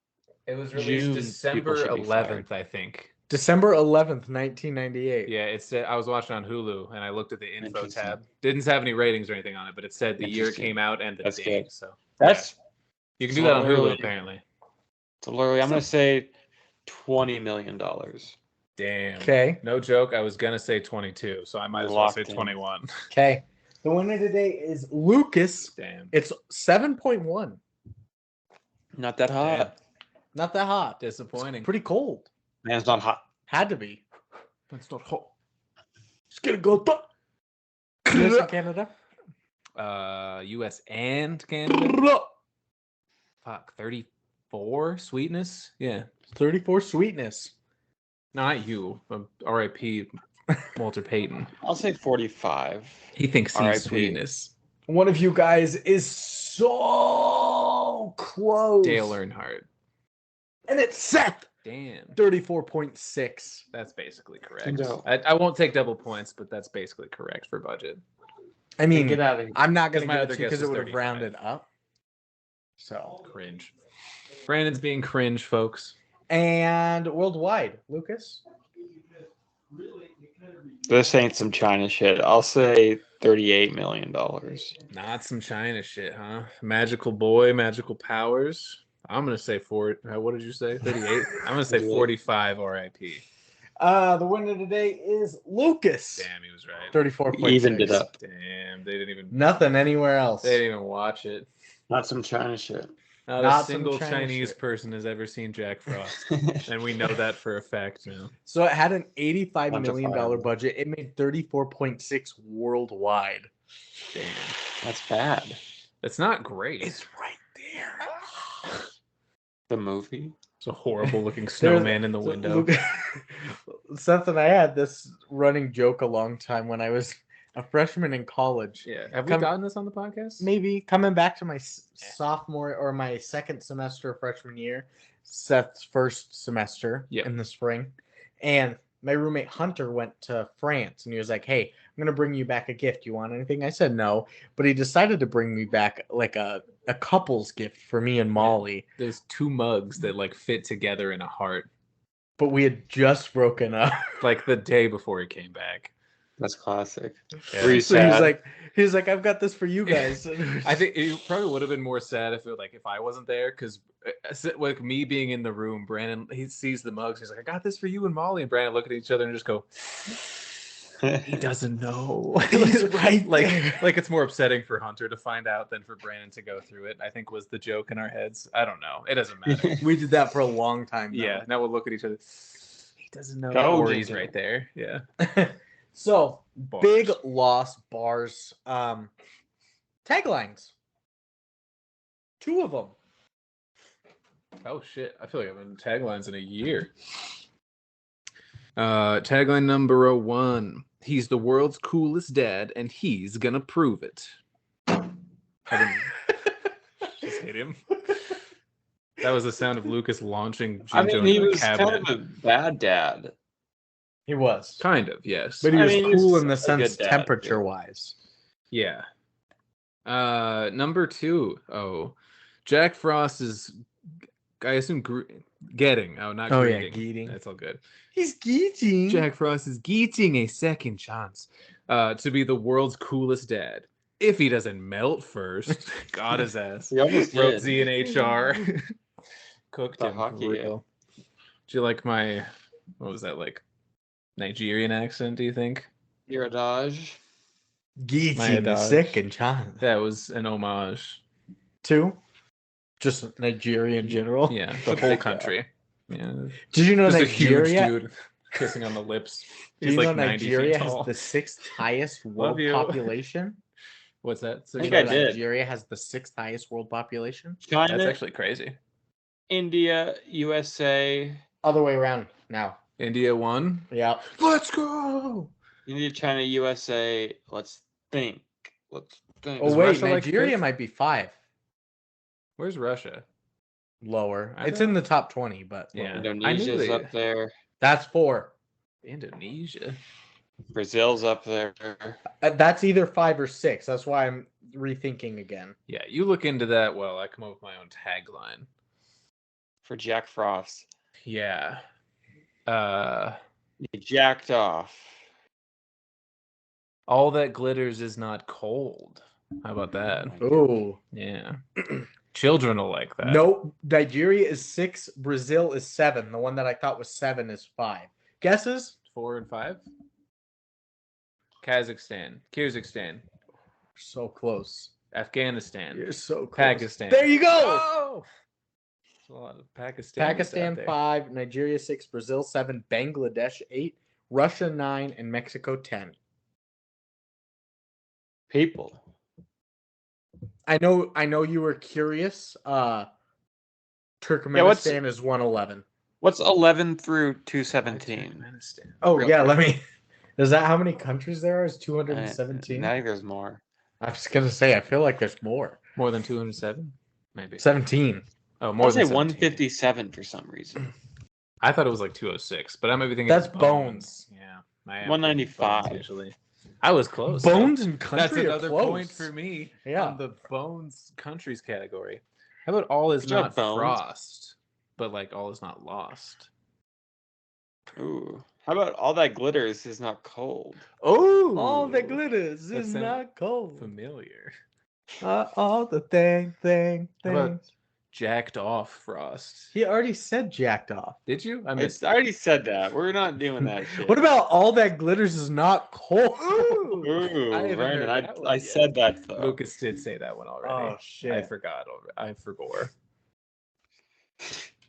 It was June, released people December should be 11th, I think. December 11th, 1998. Yeah, it said I was watching on Hulu and I looked at the info Interesting. tab. Didn't have any ratings or anything on it, but it said the year it Interesting. came out and the That's date. good. So that's you can it's do that on early. Hulu apparently. it's literally. I'm gonna say $20 million. Damn. Okay. No joke. I was gonna say 22, so I might as well Locked say in. 21. Okay. The winner today is Lucas. Damn. It's 7.1. Not that hot. Not that hot. Disappointing. Pretty cold. Man, it's not hot. Had to be. That's not hot. Just gonna go. US and Canada. US and Canada. Fuck, 34 sweetness? Yeah. 34 sweetness. Not you. R.I.P. Walter Payton. I'll say 45. He thinks he's R.I.P. sweetness. One of you guys is so close. Dale Earnhardt. And it's Seth. Damn. 34.6. That's basically correct. No. I won't take double points, but that's basically correct for budget. I mean, Get out of here. I'm not going to my give it other to you guess because it was would have 35. rounded up. So, Cringe. Brandon's being cringe, folks. and worldwide, Lucas. This ain't some China shit. I'll say $38 million. Not some China shit, huh? Magical boy, magical powers. I'm gonna say what did you say? 38. I'm gonna say 45. R.I.P. The winner today is Lucas. Damn, he was right. 34.6. Evened it up. Damn, they didn't even. Nothing anywhere else. They didn't even watch it. Not some China shit. Not Not a some single China Chinese shit. person has ever seen Jack Frost, and we know that for a fact now. So it had an $85 Bunch of million fireworks. budget. It made 34.6 worldwide. Damn, That's bad. that's not great. right there. The movie? It's a horrible looking snowman in the window. Seth and I had this running joke a long time when I was a freshman in college. Yeah, have we Come- gotten this on the podcast? Maybe coming back to my sophomore or my second semester of freshman year, Seth's first semester Yep. in the spring. And my roommate Hunter went to France and he was like, "Hey, I'm going to bring you back a gift. You want anything?" I said no, but he decided to bring me back like a couple's gift for me and Molly. There's two mugs that like fit together in a heart. but we had just broken up. Like the day before he came back. That's classic. Yeah. Were you So he sad? was like, I've got this for you guys. I think it probably would have been more sad if I wasn't there, because like me being in the room, Brandon, he sees the mugs, he's like, I got this for you and Molly, and Brandon look at each other and just go, he doesn't know. He's right like there. like it's more upsetting for Hunter to find out than for Brandon to go through it, I think was the joke in our heads. I don't know. It doesn't matter. We did that for a long time. Though. Yeah. Now we'll look at each other. He doesn't know. Go, Or he's Jacob. right there. Yeah. So Bars. big loss bars. Taglines. 2 of them. Oh shit! I feel like I've been taglines in a year. Tagline number 1: He's the world's coolest dad, and he's gonna prove it. I didn't just hit him. That was the sound of Lucas launching Jinjo he into a was cabinet. kind of a bad dad. He was. Kind of, yes. But he I was mean, he cool was in the a sense good dad, temperature too. wise. Yeah. Number 2. Oh, Jack Frost is, I assume, getting. Oh, not greeting. Geeting. That's all good. He's geeting. Jack Frost is getting a second chance to be the world's coolest dad. If he doesn't melt first, got his ass. He almost Wrote did. Z and HR. Cooked The him for hockey. real. Do you like my, what was that, like, Nigerian accent, do you think? Your adage. Geeting the adage. second chance. That was an homage. 2? Just Nigeria in general? Yeah, the But whole they- country. Yeah. Did you know Just a huge Nigeria? dude kissing on the lips. Did He's you know like 90 Nigeria feet has tall. the 6th highest world you. population? What's that? I think You I know did. Nigeria has the 6th highest world population? China, That's actually crazy. India, USA, Other way around now. India won. Yeah. Let's go. India, China, USA. Let's think. Let's think. Oh Is wait, Russia, like, Nigeria 5th? might be 5. Where's Russia? Lower. I It's don't- in the top 20, but Yeah. lower. Indonesia's they- up there. That's 4. Indonesia. Brazil's up there. That's either 5 or 6. That's why I'm rethinking again. Yeah, you look into that while I come up with my own tagline. For Jack Frost. Yeah. He jacked off. All that glitters is not cold. How about that? Oh. Yeah. Children will like that. Nope. Nigeria is 6. Brazil is 7. The one that I thought was 7 is 5. Guesses? 4 and 5. Kyrgyzstan, So close. Afghanistan, You're so close. Pakistan. There you go. Oh! There's a lot of Pakistan. Pakistan 5, Nigeria 6, Brazil 7, Bangladesh 8, Russia 9, and Mexico 10. People. I know you were curious. Turkmenistan is 111. What's 11 through 217? Turkmenistan. Oh Real yeah, quick. let me. Is that how many countries there are? Is 217? I think there's more. I was gonna say I feel like there's more. More than 207? Maybe. 17. Oh, I more say than 17. 157 for some reason. I thought it was like 206, but I might be thinking That's it's bones. Yeah. I am 195. thinking bones usually. I was close. Bones and That's country are another close. point for me. Yeah. On the bones countries category. How about all is Good job, not Bones. frost, but like all is not lost? Ooh. How about all that glitters is not cold? Oh, All that glitters That is sounds not cold. familiar. All the thing. How about jacked off frost? He already said jacked off. Did you? I I missed. already said that. We're not doing that shit. What about all that glitters is not cold? Ooh, I haven't Brandon, heard that one I yet. said that though. Lucas did say that one already. Oh shit. I forgot. I forgot.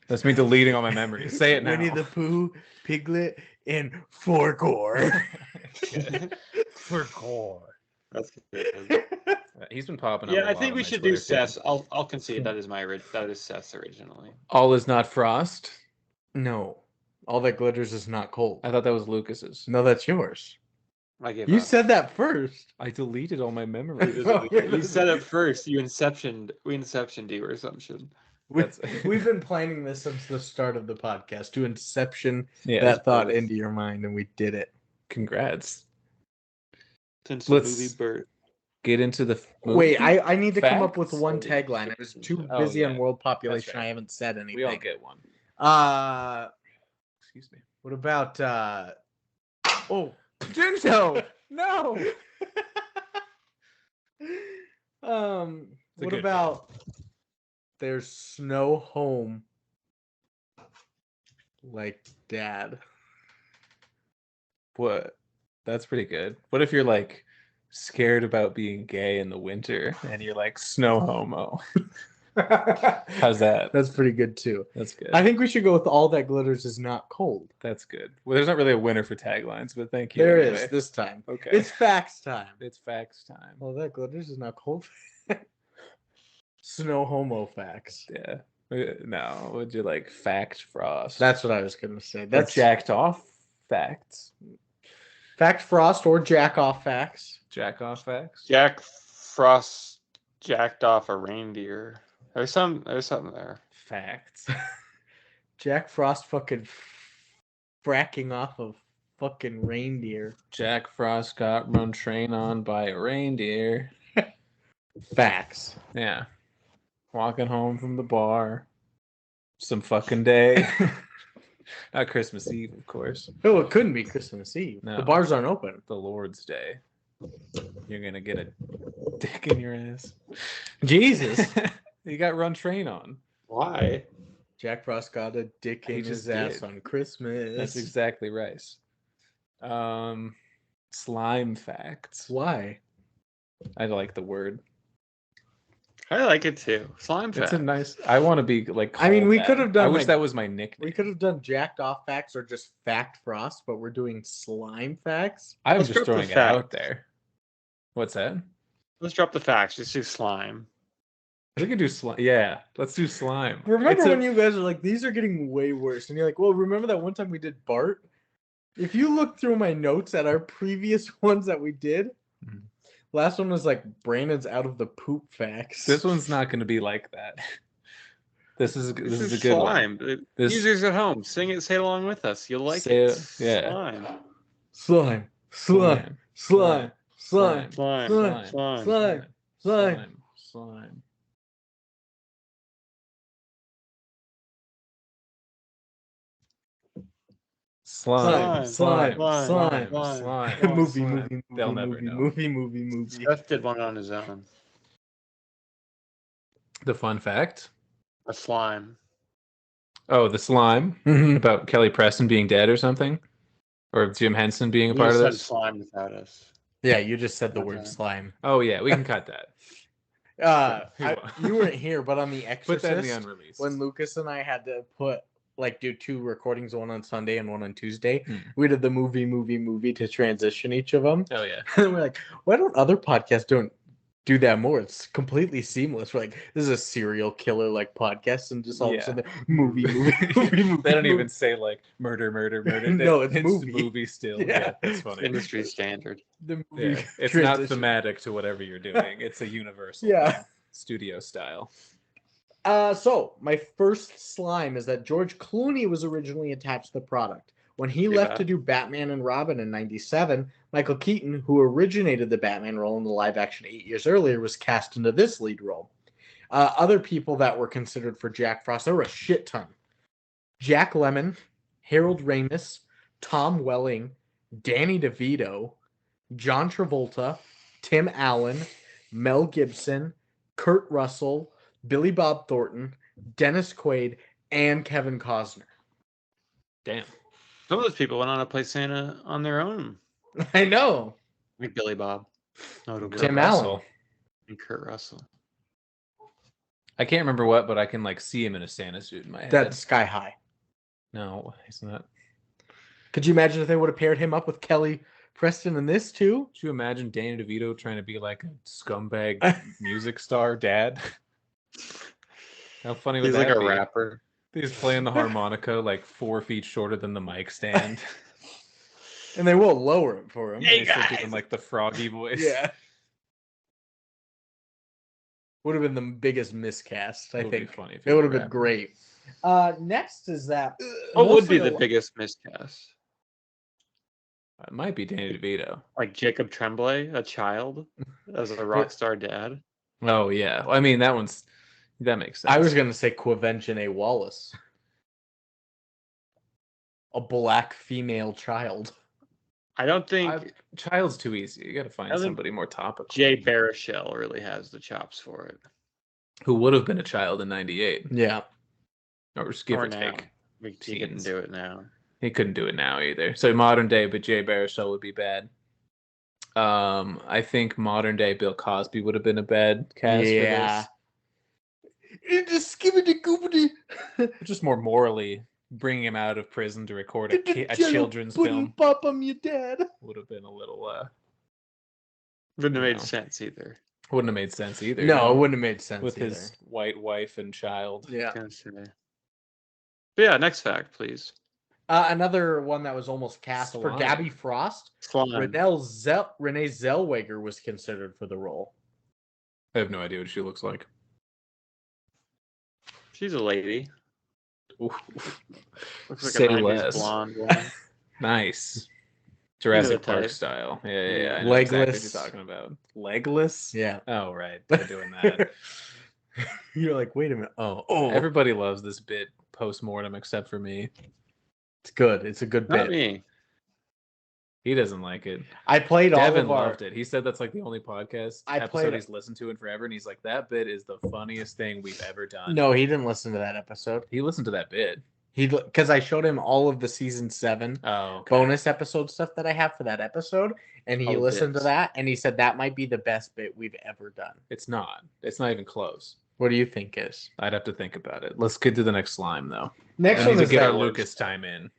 That's me deleting all my memories. Say it now. Winnie the Pooh, Piglet, and Forgor. Forgor. That's good. He's been popping up. Yeah, a I lot think on we my should Twitter do feed. Seth's. I'll concede that is that is Seth's originally. All is not frost. No. All that glitters is not cold. I thought that was Lucas's. No, that's yours. I give You up. said that first. I deleted all my memories. You said it first. We inceptioned you or something. We've been planning this since the start of the podcast to inception Yeah, that thought both. into your mind, and we did it. congrats. Since Let's- the movie birth. Get into the Wait, movie. I need to come up with Facts? one tagline. I was too Oh, busy yeah. on world population. right. I haven't said anything. We all get one. Uh, Excuse me. What about oh, Jinjo! No! what good about there's snow home like dad? What? That's pretty good. What if you're like scared about being gay in the winter and you're like snow homo? How's that? That's pretty good too. That's good. I think we should go with all that glitters is not cold. That's good. Well, there's not really a winner for taglines, but thank you. There anyway. is this time. Okay. It's facts time. It's facts time. All that glitters is not cold. Snow homo facts. Yeah. No, would you like fact frost? That's what I was gonna say. That's That's jacked off facts. fact frost or jack off facts. Jack off facts. Jack Frost jacked off a reindeer. There's something there. Facts. Jack Frost fucking fracking off of fucking reindeer. Jack Frost got run train on by a reindeer. Facts. Yeah. Walking home from the bar. Some fucking day. Not Christmas Eve, of course. No, it couldn't be Christmas Eve. No. The bars aren't open. The Lord's Day. You're gonna get a dick in your ass. Jesus. You got run train on. Why? Jack Frost got a dick He in his just ass did. on Christmas. That's exactly right. Slime facts. Why? I like the word. I like it too. Slime It's fact. a nice. I want to be like. I mean, called we that. could have done, I wish like- that was my nickname. We could have done jacked off facts or just fact frost, but we're doing slime facts. I Let's was just drop the throwing it out fact. there. What's that? Let's drop the facts. Just do slime. We could do slime. Yeah, let's do slime. Remember It's a- when you guys are like, these are getting way worse, and you're like, well, remember that one time we did Bart? If you look through my notes at our previous ones that we did, Mhm. last one was like Brandon's out of the poop facts. This one's not going to be like that. This is a good one. slime. This- Users at home, sing it, say it along with us. You'll like Say it. it, yeah. Slime. Slime, slime, slime, slime, Slime. slime, Slime. slime, slime. Slime. Slime. Slime, slime, Slime. movie. They'll never know. Movie. Seth did one on his own. The fun fact. A slime. Oh, the slime Mhm. about Kelly Preston being dead or something, or Jim Henson being a You part of said this. slime without us. Yeah, you just said the Okay. word slime. Oh yeah, we can cut that. You weren't here, but on The Put that in the Exorcist, unreleased. when Lucas and I had to do 2 recordings, one on Sunday and one on Tuesday, Hmm. we did the movie to transition each of them. Oh yeah. And we're like, why don't other podcasts don't do that more? It's completely seamless. We're like, this is a serial killer like podcast, and just all of Yeah. a sudden, movie. They don't even say like murder. No, it's movie. movie still. Yeah. Yeah, that's funny. Industry standard. the movie. Yeah, it's not transition. thematic to whatever you're doing. It's a universal. Yeah. Studio style. So my first slime is that George Clooney was originally attached to the product. When he Yeah. left to do Batman and Robin in '97, Michael Keaton, who originated the Batman role in the live action 8 years earlier, was cast into this lead role. Other people that were considered for Jack Frost, there were a shit ton. Jack Lemmon, Harold Ramis, Tom Welling, Danny DeVito, John Travolta, Tim Allen, Mel Gibson, Kurt Russell, Billy Bob Thornton, Dennis Quaid, and Kevin Costner. Damn. Some of those people went on to play Santa on their own. I know. Like Billy Bob. Notably. Tim Russell. Allen. And Kurt Russell. I can't remember what, but I can like see him in a Santa suit in my head. That's Sky High. No, he's not. Could you imagine if they would have paired him up with Kelly Preston in this too? Could you imagine Danny DeVito trying to be like a scumbag music star dad? How funny would He's that like a be? rapper. He's playing the harmonica like 4 feet shorter than the mic stand. And they will lower it for him. Hey, He's still guys. doing like the froggy voice. Yeah. Would have been the biggest miscast, I It would be think. funny if It he would was have a been rapper. great. Next is that. What would be mostly the a- biggest miscast? It might be Danny DeVito. Like Jacob Tremblay, a child, as a rock star dad? Oh yeah. Well, I mean that makes sense. I was going to say Quavention A. Wallace. a black female child. I don't think Child's too easy. You got to find I think somebody more topical. Jay Baruchel really has the chops for it. Who would have been a child in '98, Yeah. or give or now. take. He couldn't do it now. He couldn't do it now either. So modern day, but Jay Baruchel would be bad. I think modern day Bill Cosby would have been a bad cast for this. Just give it a goopity. Just more morally bringing him out of prison to record a children's film Pop, I'm your dad. would have been a little Wouldn't have made No. sense either. wouldn't have made sense either. No, it wouldn't have made sense with either. his white wife and child. Yeah. Gonna say. But yeah, next fact, please. Another one that was almost cast for Slime. Gabby Frost. Slime. Renee Zellweger was considered for the role. I have no idea what she looks like. She's a lady. Ooh. Looks like Say a 90s less. blonde woman. Nice. Jurassic the Park type. style. Yeah. I know Legless. exactly what you're talking about. Legless? Yeah. Oh, right. They're doing that. You're like, wait a minute. Oh. Everybody loves this bit post-mortem except for me. It's good. It's a good Not bit. me. He doesn't like it. I played all Devin of our... loved it. He said that's like the only podcast I episode played- he's listened to in forever, and he's like, that bit is the funniest thing we've ever done. No, he didn't listen to that episode. He listened to that bit. Because I showed him all of the season 7 Oh, okay. bonus episode stuff that I have for that episode, and he Oh, listened bits. to that, and he said that might be the best bit we've ever done. It's not. It's not even close. What do you think is? I'd have to think about it. Let's get to the next slime, though. Next I one need to is get our that, Lucas time in.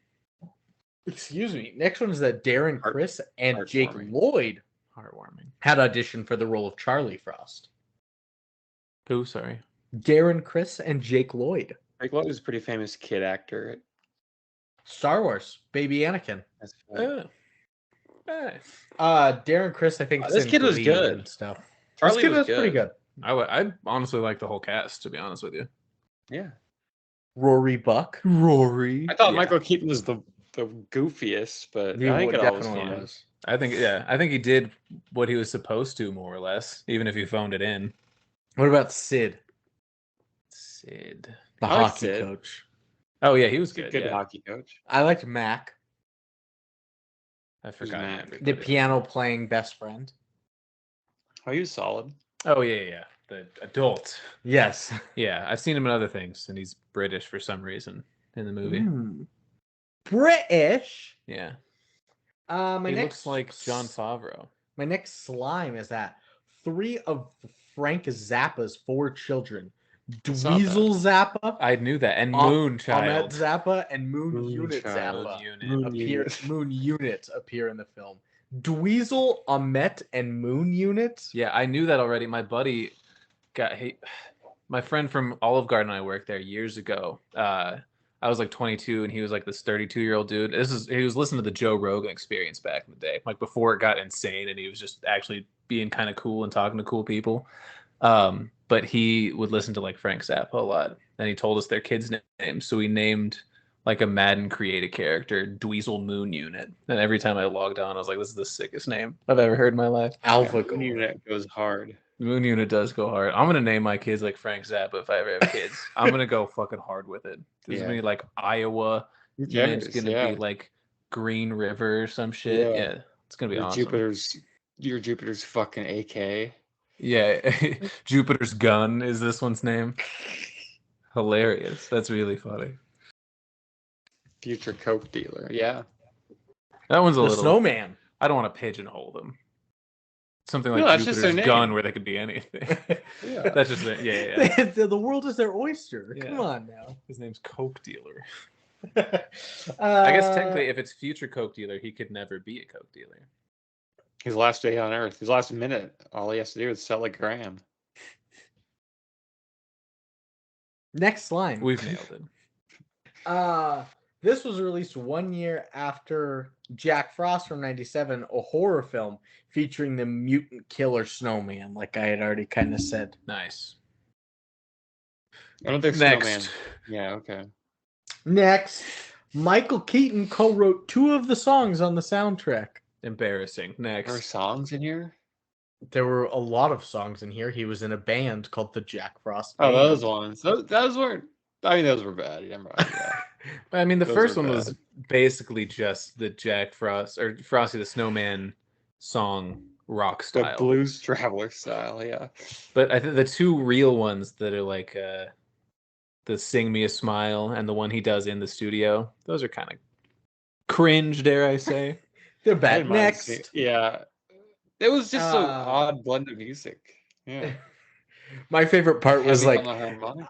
excuse me. Next one is that Darren Criss and Jake heartwarming. Lloyd Heartwarming. had auditioned for the role of Charlie Frost. Who? Sorry. Darren Criss and Jake Lloyd. Like, what was a pretty famous kid actor? Star Wars, Baby Anakin. That's funny. Darren Criss, I think This in kid was Glee good. and stuff. Charlie this kid was was pretty good. I honestly like the whole cast, to be honest with you. Yeah. Rory Buck. Rory. I thought Yeah. Michael Keaton was the goofiest, but He I think it all was definitely fun. was. I think he did what he was supposed to, more or less, even if he phoned it in. What about Sid, Sid. the I like hockey Sid. coach? Oh yeah, he was He's a good. good Yeah. hockey coach. I liked Mac, I forgot. Mac? everybody. the piano playing best friend. Oh, he was solid. Oh yeah. The adult. Yes. Yeah, I've seen him in other things, and he's British for some reason in the movie. British. Yeah, My he next looks like John Favreau. My next slime is that 3 of Frank Zappa's 4 children, saw that. Dweezil Zappa, I knew that, and Ahmet Moonchild. Zappa, and Moon Moonchild. Unit Zappa Moon Unit. Moon Unit appear in the film. Dweezil, Ahmet, and Moon Unit. Yeah, I knew that already. My buddy my friend from Olive Garden, I worked there years ago. I was like 22, and he was like this 32-year-old dude. He was listening to the Joe Rogan Experience back in the day, like before it got insane, and he was just actually being kind of cool and talking to cool people. But he would listen to like Frank Zappa a lot, and he told us their kids' names. So we named like a Madden created character Dweezil Moon Unit, and every time I logged on, I was like, "This is the sickest name I've ever heard in my life." Alpha Moon Unit goes hard. Moon Unit does go hard. I'm gonna name my kids like Frank Zappa if I ever have kids. I'm gonna go fucking hard with it. There's gonna be like Iowa. Your name's gonna be like Green River or some shit. Yeah. Yeah, it's gonna be awesome. Your Jupiter's fucking AK. Yeah, Jupiter's gun is this one's name. Hilarious. That's really funny. Future coke dealer. Yeah. That one's a The little. Snowman. I don't want to pigeonhole them. Something like No, that's just their Jupiter's name. gun, where they could be anything. Yeah. That's just it. Yeah. The world is their oyster. Yeah. Come on now. His name's Coke Dealer. I I guess technically, if it's future Coke dealer, he could never be a Coke dealer. His last day on Earth. His last minute. All he has to do is sell a gram. next slime. We've nailed it. This was released 1 year after Jack Frost from '97, a horror film featuring the mutant killer snowman, like I had already kind of said. Nice. I don't think Next. Snowman. Yeah, okay. Next, Michael Keaton co-wrote 2 of the songs on the soundtrack. Embarrassing. There are Next. songs in here? There were a lot of songs in here. He was in a band called the Jack Frost Oh, Band. those ones. Those weren't. I mean, those were bad. Yeah, I'm right. Yeah. I mean, the Those first are one was bad. basically just the Jack Frost or Frosty the Snowman song rock The style. Blues Traveler style, yeah. But I think the two real ones that are like the Sing Me a Smile and the one he does in the studio, those are kind of cringe, dare I say. They're I bad. didn't mind Next. seeing- yeah. It was just an Uh, odd blend of music. Yeah. My favorite part was Heavy like on the harmonica.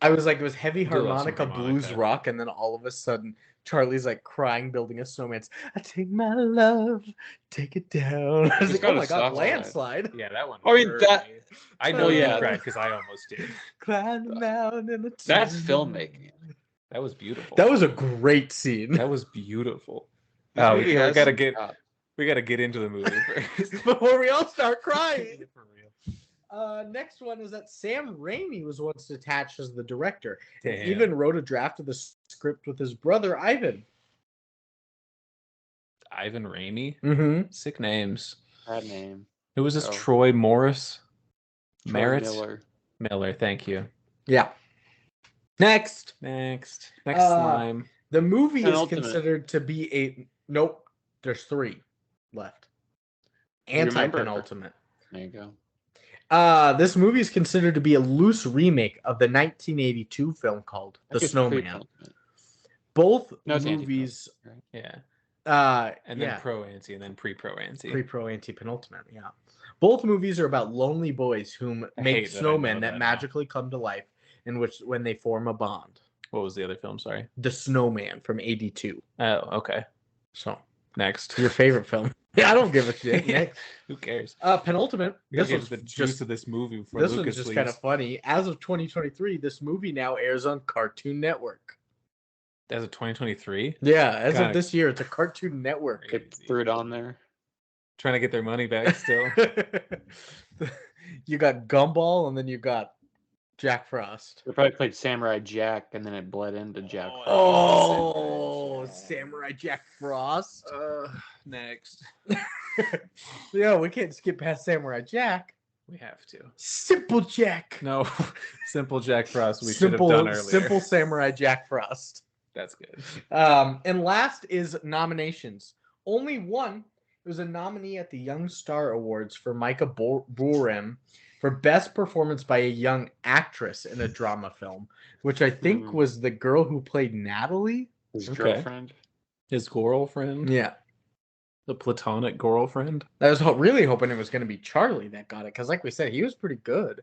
I was like, it was heavy do love some harmonica, blues harmonica. rock, and then all of a sudden Charlie's like crying, building a snowman. I take my love, take it down. I was It's like, oh got a my god, soft side. landslide. Yeah, that one. I mean, hurt that- me. I Oh, know you yeah. cried because I almost did. Climb the mountain and That's filmmaking. That was beautiful. That was a great scene. That was beautiful. This Oh, movie we has gotta some get chops. we gotta get into the movie first. Before we all start crying. For real. Next one is that Sam Raimi was once attached as the director. Damn. And even wrote a draft of the script with his brother Ivan. Ivan Raimi. Mm-hmm. Sick names. That name. Who was this? Oh. Troy Morris. Troy Merritt Miller. Miller. Thank you. Yeah. Next. Next Uh, slime. The movie is Penultimate. considered to be a nope. There's 3 left. Remember- Anti-penultimate. There you go. This movie is considered to be a loose remake of the 1982 film called The I guess Snowman. pre-penultimate. Both No, it's movies, Yeah. and And then pro anti and then pre-pro anti. pre-pro anti-penultimate. Yeah, both movies are about lonely boys who I make hate that I snowmen know that that now. magically come to life, in which when they form a bond. What was the other film? Sorry. The Snowman from '82. Oh, okay. So Next. your favorite film? Yeah, I don't give a shit. Next, Who cares? penultimate. This This was one's the juice just of this movie before this Lucas one's just leaves. kind of funny. As of 2023, this movie now airs on Cartoon Network. As of 2023, Yeah, as Kinda of this year, it's a Cartoon Network. Crazy. They threw it on there. trying to get their money back still. You got Gumball, and then you got Jack Frost. They probably played Samurai Jack, and then it bled into Jack. Oh, Samurai Jack Frost. Next. Yeah, we can't skip past Samurai Jack. We have to. Simple Jack. No, Simple Jack Frost. We should have done earlier. Simple Samurai Jack Frost. That's good. And last is nominations. Only one. It was a nominee at the Young Star Awards for Micah Boorem for Best Performance by a Young Actress in a Drama Film, which I think was the girl who played Natalie. His Okay. girlfriend. His girlfriend. Yeah. The platonic girlfriend. I was really hoping it was going to be Charlie that got it, because like we said, he was pretty good.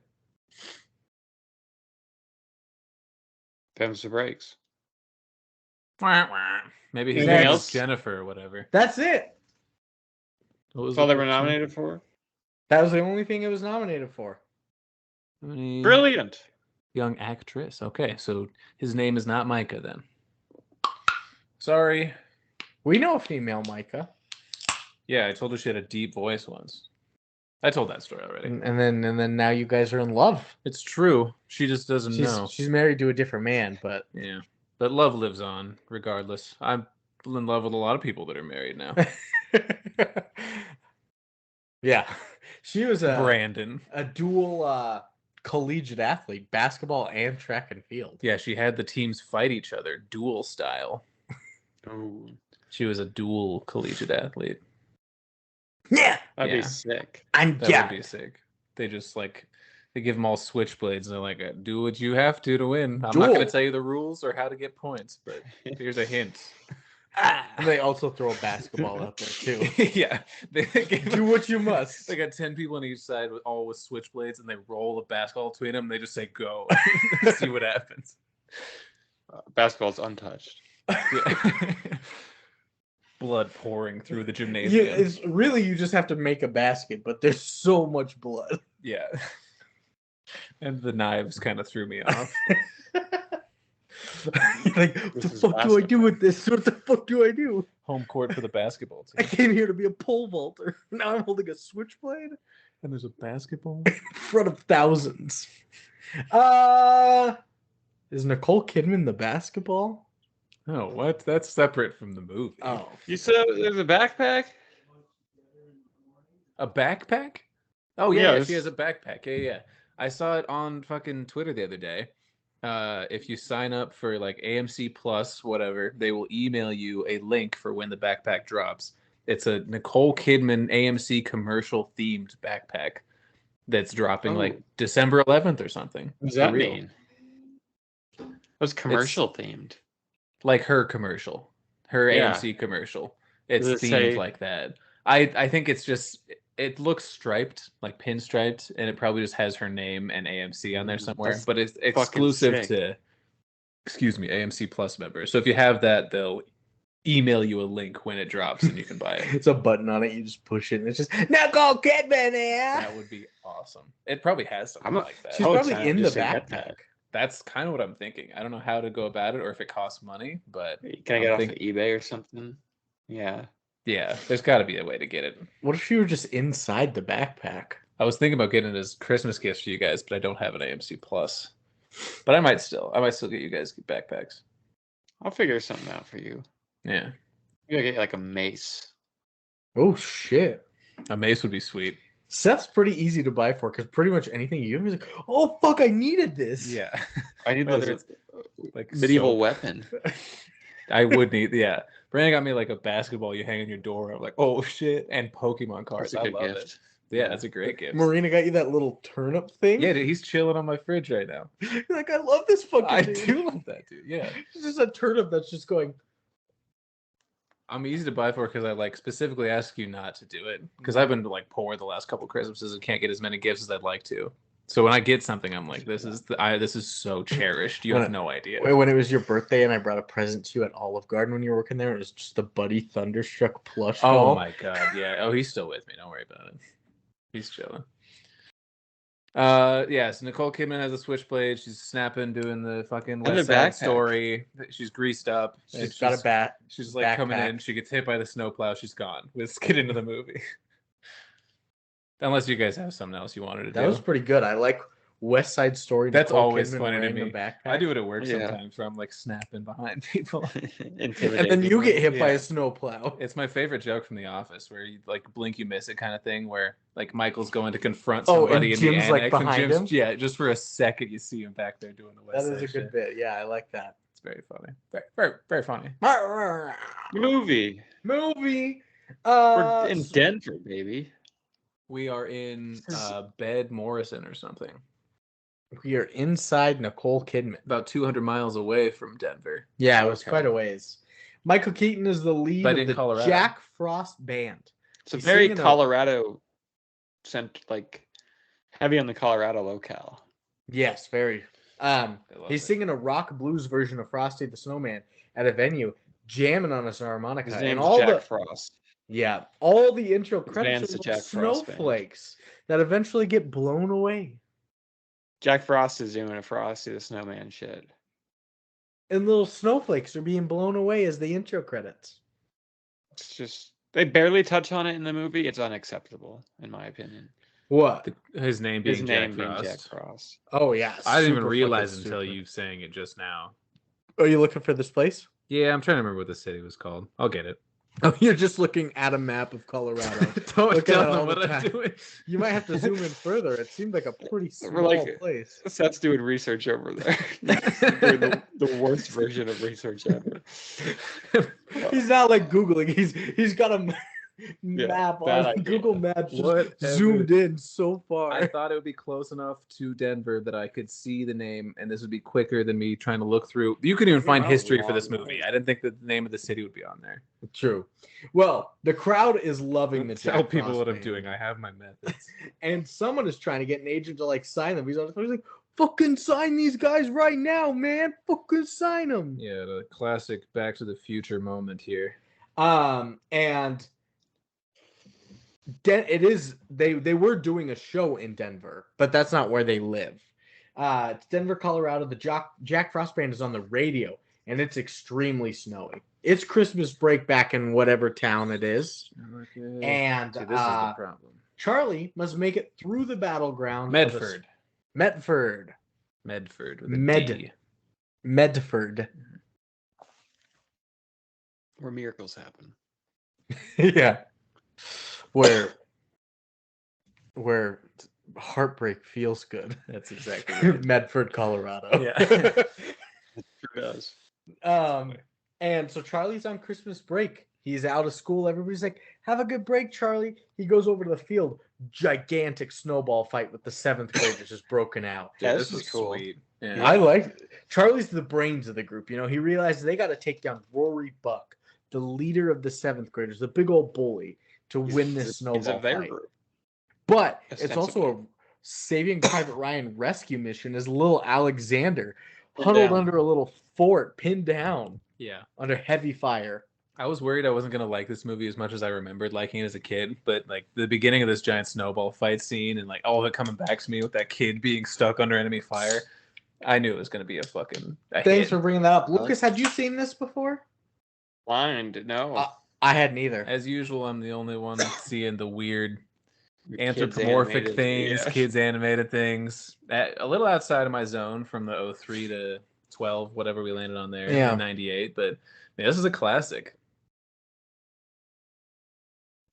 Them's the breaks. Maybe his Anything name else? is Jennifer or whatever. That's it. What was That's all the they were question? nominated for. That was the only thing it was nominated for. How many- Brilliant. Young actress. Okay, so his name is not Micah then. Sorry. We know a female Micah. Yeah, I told her she had a deep voice once. I told that story already. And then now you guys are in love. It's true. She just doesn't know. She's married to a different man, but Yeah. But love lives on, regardless. I'm in love with a lot of people that are married now. yeah. She was Brandon. a dual collegiate athlete, basketball and track and field. Yeah, she had the teams fight each other, dual style. Ooh, She was a dual collegiate athlete. Yeah. that'd Yeah. be sick. I'm That would be sick. They just they give them all switchblades and they're like, do what you have to win. I'm not going Duel. to tell you the rules or how to get points, but here's a hint. And they also throw a basketball out there too. Yeah. They Do what you must. They got 10 people on each side all with switchblades and they roll a basketball between them and they just say go. See what happens. Basketball's untouched. Yeah. Blood pouring through the Yeah, gymnasium. it's really you just have to make a basket, but there's so much blood. Yeah. And the knives kind of threw me off. Like, what the is fuck do I do basketball. with this? What the fuck do I do? Home court for the basketball I team. came here to be a pole vaulter. Now I'm holding a switchblade And there's a basketball. in front of thousands. Is Nicole Kidman the basketball? Oh, what? That's separate from the movie. Oh. You said there's a backpack? A backpack? Oh, yeah, Yeah, yeah, this- she has a backpack. Yeah, yeah. I saw it on fucking Twitter the other day. if you sign up for like AMC Plus, whatever, they will email you a link for when the backpack drops. It's a Nicole Kidman AMC commercial themed backpack that's dropping like December 11th or something. What does For that real. mean? It was commercial themed. Like her commercial, her Yeah. AMC commercial. It's Does it themed say- like that. I think it's just, it looks striped, like pinstriped, and it probably just has her name and AMC on there somewhere. That's but it's exclusive sick. to, AMC Plus members. So if you have that, they'll email you a link when it drops and you can buy it. It's a button on it. You just push it, and it's just Nicole Kidman here. That would be awesome. It probably has something like that. She's probably in the backpack. That's kind of what I'm thinking. I don't know how to go about it or if it costs money, but Can I get off of eBay or something? Yeah. Yeah, there's got to be a way to get it. What if you were just inside the backpack? I was thinking about getting it as Christmas gifts for you guys, but I don't have an AMC Plus. But I might still get you guys backpacks. I'll figure something out for you. Yeah. You gotta get like a mace. Oh shit! A mace would be sweet. Seth's pretty easy to buy for because pretty much anything you give him is like, oh fuck, I needed this. Yeah. I need Whether those it's like medieval soap. weapon. I would need, yeah. Brandon got me like a basketball you hang on your door. I'm like, oh shit, and Pokemon cards. That's a I good love gift. it. Yeah, that's a great gift. Marina got you that little turnip thing. Yeah, dude, he's chilling on my fridge right now. You're like, I love this fucking. I dude. do love that, dude. Yeah. It's just a turnip that's just going. I'm easy to buy for because I like specifically ask you not to do it because I've been like poor the last couple Christmases and can't get as many gifts as I'd like to. So when I get something, I'm like, this is so cherished. You have no idea. When it was your birthday and I brought a present to you at Olive Garden when you were working there, it was just a Buddy Thunderstruck plush. Oh doll. my god, yeah. Oh, he's still with me. Don't worry about it. He's chilling. Yeah, so Nicole Kidman has a switchblade. She's snapping, doing the fucking And West the Side backpack. Story. She's greased up. She's got a bat. She's like coming in. backpack. She gets hit by the snowplow. She's gone. Let's get into the movie. Unless you guys have something else you wanted to do. That was pretty good. I like West Side Story. That's Nicole always Kidman funny to wearing me. a backpack. I do it at work Yeah. sometimes where I'm like snapping behind people. And then you get hit by Yeah. a snowplow. It's my favorite joke from The Office where you like blink, you miss it kind of thing where like Michael's going to confront Oh, and somebody in the Jim's, like, annex behind and Jim's, him? yeah, just for a second you see him back there doing the West That is Side a good shit. bit. Yeah, I like that. It's very funny. Very, very, very funny. Movie. Movie. We're in Denver, baby. We are in This is- Bed Morrison or something. We are inside Nicole Kidman. About 200 miles away from Denver. Yeah, it was Okay. quite a ways. Michael Keaton is the lead But of in the Colorado. Jack Frost Band. It's a He's very singing a- Colorado like heavy on the Colorado locale. Yes, very. I love He's it. singing a rock blues version of Frosty the Snowman at a venue, jamming on his harmonica. His and name's all Jack the Frost. all the intro His credits band's are the little Jack Frost band. snowflakes that eventually get blown away. Jack Frost is doing a Frosty the Snowman shit. And little snowflakes are being blown away as the intro credits. It's just they barely touch on it in the movie. It's unacceptable, in my opinion. What? His name being His Jack name being Frost. Jack Frost. Oh yeah. I didn't even super realize fucking until super. you saying it just now. Are you looking for this place? Yeah, I'm trying to remember what the city was called. I'll get it. Oh, you're just looking at a map of Colorado. Don't Look at tell it all them the what I'm time. doing. You might have to zoom in further. It seemed like a pretty We're small like- place. Seth's doing research over there. Doing the worst version of research ever. He's not like Googling. He's got a map bad on idea. Google Maps just Whatever. zoomed in so far. I thought it would be close enough to Denver that I could see the name, and this would be quicker than me trying to look through. You could even find Wow, history for this long movie. way. I didn't think that the name of the city would be on there. True. Well, the crowd is loving the Tell Jack people Frost what I'm band. doing. I have my methods. And someone is trying to get an agent to like sign them. He's like, fucking sign these guys right now, man. Fucking sign them. Yeah, the classic Back to the Future moment here. And it is they were doing a show in Denver, but that's not where they live. It's Denver, Colorado. The Jack Frost Band is on the radio, and it's extremely snowy. It's Christmas break back in whatever town it is, and See, this is the problem. Charlie must make it through the battleground. Medford. Medford. Medford. With a D. Medford. Where miracles happen. Yeah. Where heartbreak feels good. That's exactly right. Medford, Colorado. Yeah. It sure does. And so Charlie's on Christmas break. He's out of school. Everybody's like, "Have a good break, Charlie." He goes over to the field. Gigantic snowball fight with the 7th graders is broken out. Dude, Yeah, this this was is cool. sweet. Yeah. I like Charlie's the brains of the group. You know, he realizes they got to take down Rory Buck, the leader of the 7th graders, the big old bully, to win this snowball fight. But it's also a Saving Private Ryan rescue mission. Is little Alexander huddled under a little fort, pinned down. Yeah. Under heavy fire. I was worried I wasn't gonna like this movie as much as I remembered liking it as a kid, but like the beginning of this giant snowball fight scene and like all of it coming back to me with that kid being stuck under enemy fire, I knew it was gonna be a Thanks hit. for bringing that up, Lucas. Had you seen this before? Blind, no. I hadn't either. As usual, I'm the only one seeing the weird Kids anthropomorphic animated, things, yeah. kids animated things. A little outside of my zone from the 03 to 12, whatever we landed on there in 98, but yeah, this is a classic.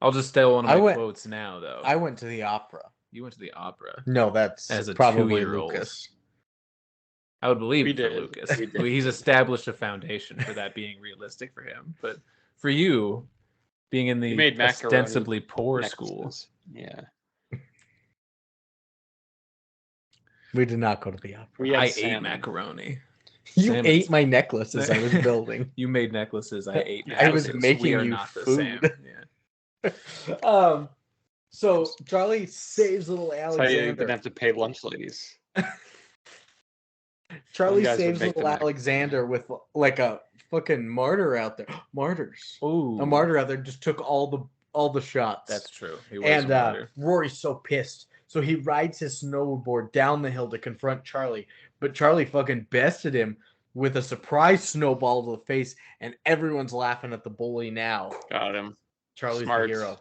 I'll just steal one of my quotes now, though. I went to the opera. You went to the opera? No, that's as a probably 2-year-old. Lucas. I would believe We it for did. Lucas. We did. He's established a foundation for that being realistic for him. But for you, being in the made macaroni ostensibly poor necklaces. school. Yeah. We did not go to the opera. We had I ate salmon. macaroni. You Salmon's- ate my necklace as I was building. You made necklaces. I ate I was necklaces. making We are you not the food. same. Yeah. So Charlie saves little That's how you didn't Alexander. have to pay lunch ladies. Charlie You guys would saves make little them Alexander with like a fucking martyr out there. Martyrs. Ooh, A martyr out there just took all the shots. That's true. He was And a martyr. Rory's so pissed. So he rides his snowboard down the hill to confront Charlie. But Charlie fucking bested him with a surprise snowball to the face, and everyone's laughing at the bully now. Got him. Charlie's Smart. the hero.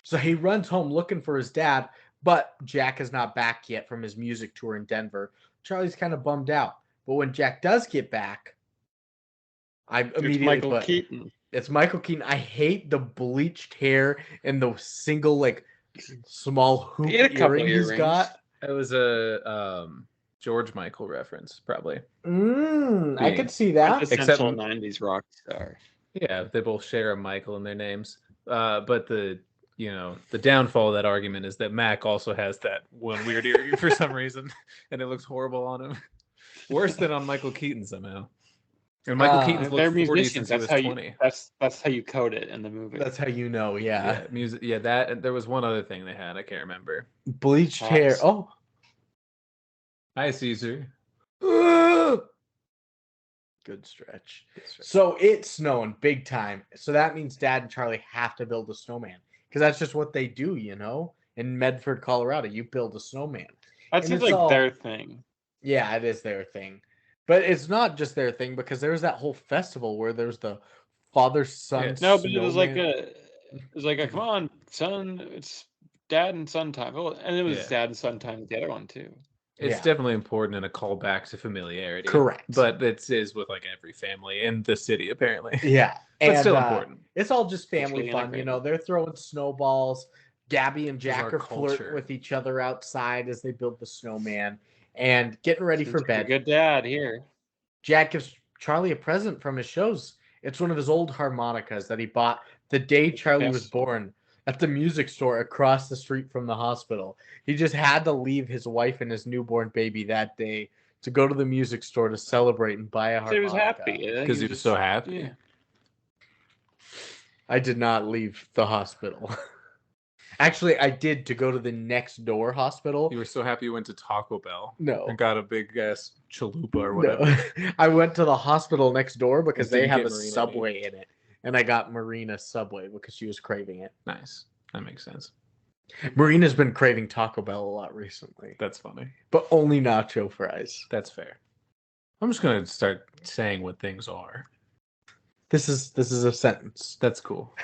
So he runs home looking for his dad, but Jack is not back yet from his music tour in Denver. Charlie's kind of bummed out. But when Jack does get back, I immediately It's Michael put, Keaton. it's Michael Keaton. I hate the bleached hair and the single like small hoop He had a couple earring he's earrings. got. It was a George Michael reference, probably. I could see that. Essential 90s rock star. Yeah, they both share a Michael in their names. But the downfall of that argument is that Mac also has that one weird earring for some reason, and it looks horrible on him. Worse than on Michael Keaton somehow. And Michael Keaton's They're looked 40 musicians. since he That's was how 20. that's how you code it in the movie. That's how you know. Yeah, Music. Yeah, that. And there was one other thing they had. I can't remember. bleached Pops. hair. Oh. Hi, Caesar. Good stretch. So it's snowing big time. So that means Dad and Charlie have to build a snowman because that's just what they do, you know. In Medford, Colorado, you build a snowman. That and seems it's like all- their thing. Yeah, it is their thing, but it's not just their thing because there was that whole festival where there's the father son. Yeah. No, but it was like snowman. come on, son, it's dad and son time. Oh, and it was Yeah. dad and son time with the other one too. It's Yeah. definitely important and a callback to familiarity. Correct. But it is with like every family in the city, apparently. Yeah, But and still important. it's all just family Culturally fun, you integrated. know. They're throwing snowballs. Gabby and Jack our are flirting culture. with each other outside as they build the snowman and getting ready for Seems like a bed. good dad here. Jack gives Charlie a present from his shows. It's one of his old harmonicas that he bought the day Charlie was Yes. born at the music store across the street from the hospital. He just had to leave his wife and his newborn baby that day to go to the music store to celebrate and buy a He harmonica. was happy Because he was so happy. Yeah. I did not leave the hospital. Actually, I did to go to the next door hospital. You were so happy you went to Taco Bell No. and got a big ass chalupa or whatever. No. I went to the hospital next door because Did they you have get a Marina Subway in it. And I got Marina Subway because she was craving it. Nice. That makes sense. Marina's been craving Taco Bell a lot recently, That's funny. but only nacho fries. That's fair. I'm just gonna start saying what things are. This is a sentence. That's cool.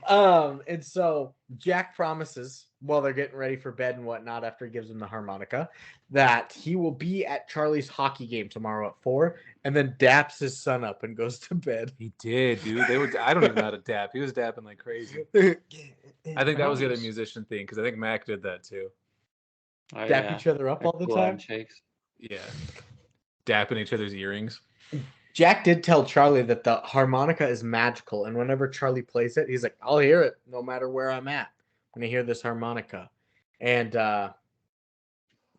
And so Jack promises while they're getting ready for bed and whatnot after he gives them the harmonica that he will be at Charlie's hockey game tomorrow at 4 and then daps his son up and goes to bed. He did, dude. I don't even know how to dap. He was dapping like crazy. I think that was the other Nice. musician thing because I think Mac did that too. Oh, Dap yeah. each other up all the Cool time. handshakes. Yeah, dapping each other's earrings. Jack did tell Charlie that the harmonica is magical, and whenever Charlie plays it, he's like, "I'll hear it no matter where I'm at. I'm gonna hear this harmonica." And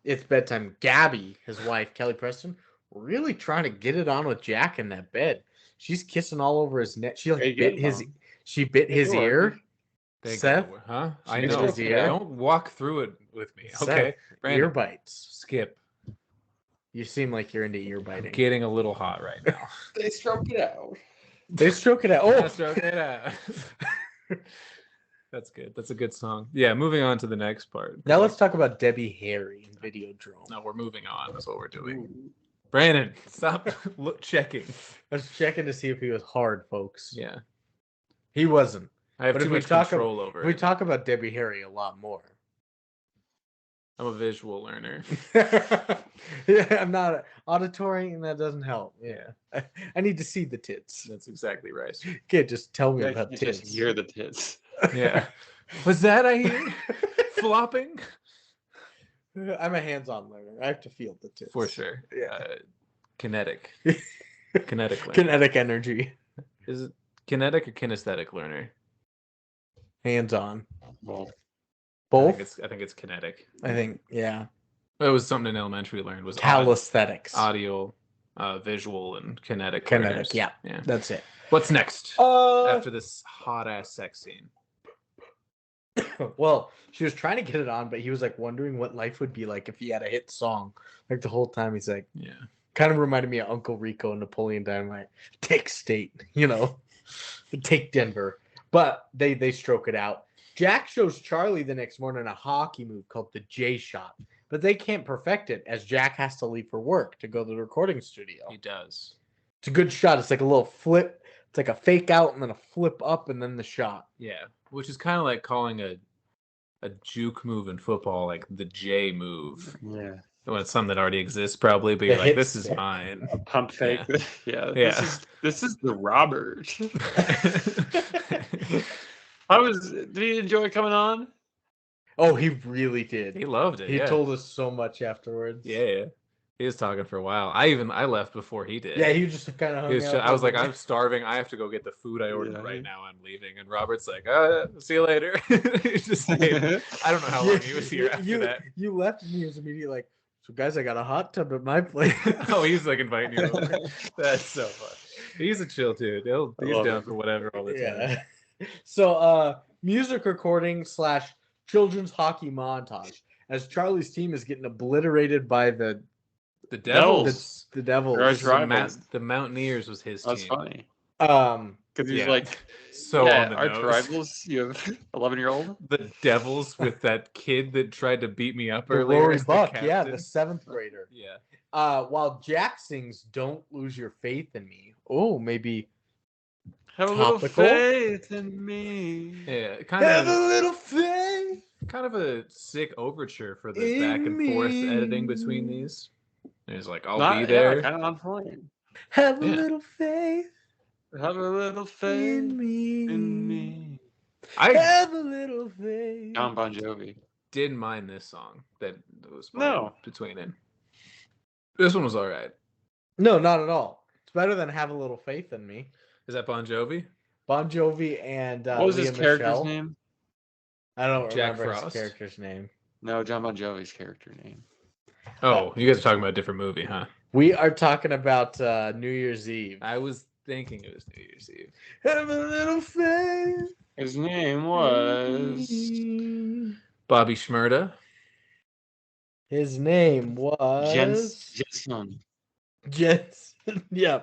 it's bedtime. Gabby, his wife, Kelly Preston, really trying to get it on with Jack in that bed. She's kissing all over his neck. She Hey, like get bit his. along. She bit Make his it work. ear. They Seth, go, huh? She I bit know. his ear. Don't walk through it with me, Seth, okay? ear Brandon, bites. skip. You seem like you're into ear I'm biting. getting a little hot right now. They stroke it out. They stroke it out. Oh, Stroke it out. That's good. That's a good song. Yeah, moving on to the next part. now let's talk about Debbie Harry and Videodrome. No, we're moving on. That's what we're doing. Brandon, stop checking. I was checking to see if he was hard, folks. Yeah, He wasn't. I have But too if we much talk control over We it. talk about Debbie Harry a lot more. I'm a visual learner. Yeah, I'm not auditory, and that doesn't help. Yeah, I need to see the tits. That's exactly right. You can't just tell me Yeah, about you tits. just hear the tits. Yeah. Was that I hear? Flopping? I'm a hands-on learner. I have to feel the tits For sure. Yeah. Kinetic. Kinetic learner. Kinetic energy. Is it kinetic or kinesthetic learner? Hands-on. Well, Both. I think it's kinetic. I think. Yeah. It was something in elementary we learned was Calisthenics. audio, visual, and kinetic. Kinetic. learners. Yeah. Yeah. That's it. What's next? After After this hot ass sex scene. well, she was trying to get it on, but he was like wondering what life would be like if he had a hit song. Like the whole time, he's like, Yeah. kind of reminded me of Uncle Rico and Napoleon Dynamite. Take State, take Denver. But they stroke it out. Jack shows Charlie the next morning a hockey move called the J shot, but they can't perfect it as Jack has to leave for work to go to the recording studio. He does. It's a good shot. It's like a little flip. It's like a fake out and then a flip up and then the shot. Yeah. Which is kind of like calling a juke move in football like the J move. yeah. When it's something that already exists, probably, but you're The like, hit this is stick. mine. A pump fake. Yeah. Yeah. This is the Robert. Did he enjoy coming on? Oh, he really did. He loved it. He yeah. told us so much afterwards. Yeah. He was talking for a while. I left before he did. Yeah, he just kind of hung out. I was like, I'm starving. I have to go get the food I ordered Yeah. right now. I'm leaving. And Robert's like, see you later. He just stayed. I don't know how long he was here after that. You left and he was immediately like, so guys, I got a hot tub at my place. Oh, he's like inviting you over. That's so fun. He's a chill dude. He's love down it. for whatever all the time. Yeah. So, music recording / children's hockey montage as Charlie's team is getting obliterated by the The Devils. The Devils. Right. This is a Rivals. the Mountaineers was his That's team. funny. Because He's Yeah. like, So yeah, on the arch nose. rivals. You have 11-year-old. The Devils with that kid that tried to beat me up the earlier. Rory as the Buck, yeah, captain. the 7th grader. Yeah. While Jack sings "Don't Lose Your Faith in Me." Oh, maybe Have a little Topical. faith in me. Yeah. Kind have a of little faith. kind of a sick overture for the In back and forth me. editing between these. The's like, I'll Not, be there. Yeah, kind of on point. Have a Yeah. little faith Have a little faith in me. in me. I Have a little faith. John Bon Jovi. didn't mind this song that was No. between it. This one was all right. No, not at all. It's better than "Have a Little Faith in Me." Is that Bon Jovi? Bon Jovi and What was his Leah character's Michele. name? I don't Jack remember Frost? his character's name. No, John Bon Jovi's character name. Oh, you guys are talking about a different movie, huh? We are talking about New Year's Eve. I was thinking it was New Year's Eve. Have a little faith. His name was. Bobby Shmurda. His name was Jensen. Jensen. Yeah,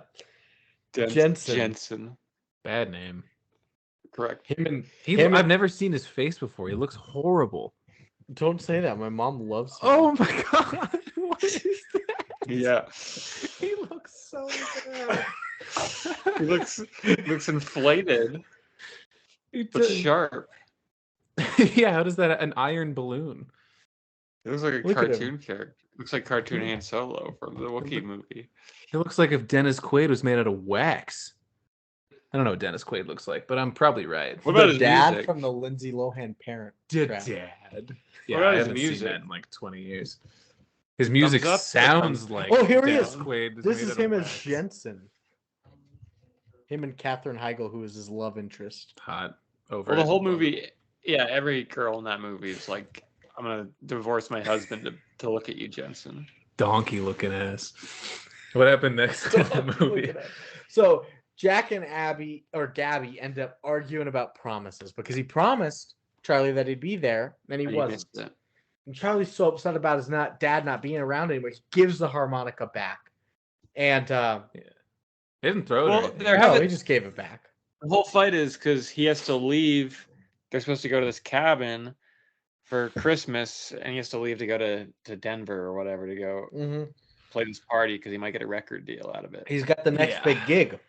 Jensen. Jensen. Bad name. Correct. him and I've and- never seen his face before. He looks horrible. don't say that. My mom loves him. Oh my god! What is that? Yeah. He looks so bad. He looks inflated, He but does- sharp. yeah, how does that an iron balloon? It looks like a Look at him. cartoon character. Looks like cartoon Han Solo from the Wookiee movie. It looks like if Dennis Quaid was made out of wax. I don't know what Dennis Quaid looks like, but I'm probably right. What about the his dad music? from the Lindsay Lohan Parent The Trap. dad. Yeah, about I his haven't seen music? that in like 20 years. His music up or sounds thumbs- like Oh, here he Dennis is. Quaid is This made is out of him as wax. Jensen. Him and Katherine Heigl, who is his love interest. Hot over. Well, the it. whole Love it. movie, yeah, every girl in that movie is like, I'm gonna divorce my husband to look at you, Jensen. Donkey looking ass. What happened next in the movie? So Jack and Gabby end up arguing about promises because he promised Charlie that he'd be there, and he And wasn't. missed it. And Charlie's so upset about his dad not being around anymore. He gives the harmonica back, and He didn't throw it. Well, or anything. they're no, having- he just gave it back. The whole fight is because he has to leave. They're supposed to go to this cabin for Christmas, and he has to leave to go to Denver or whatever to go Mm-hmm. play this party because he might get a record deal out of it. He's got the next Yeah. big gig,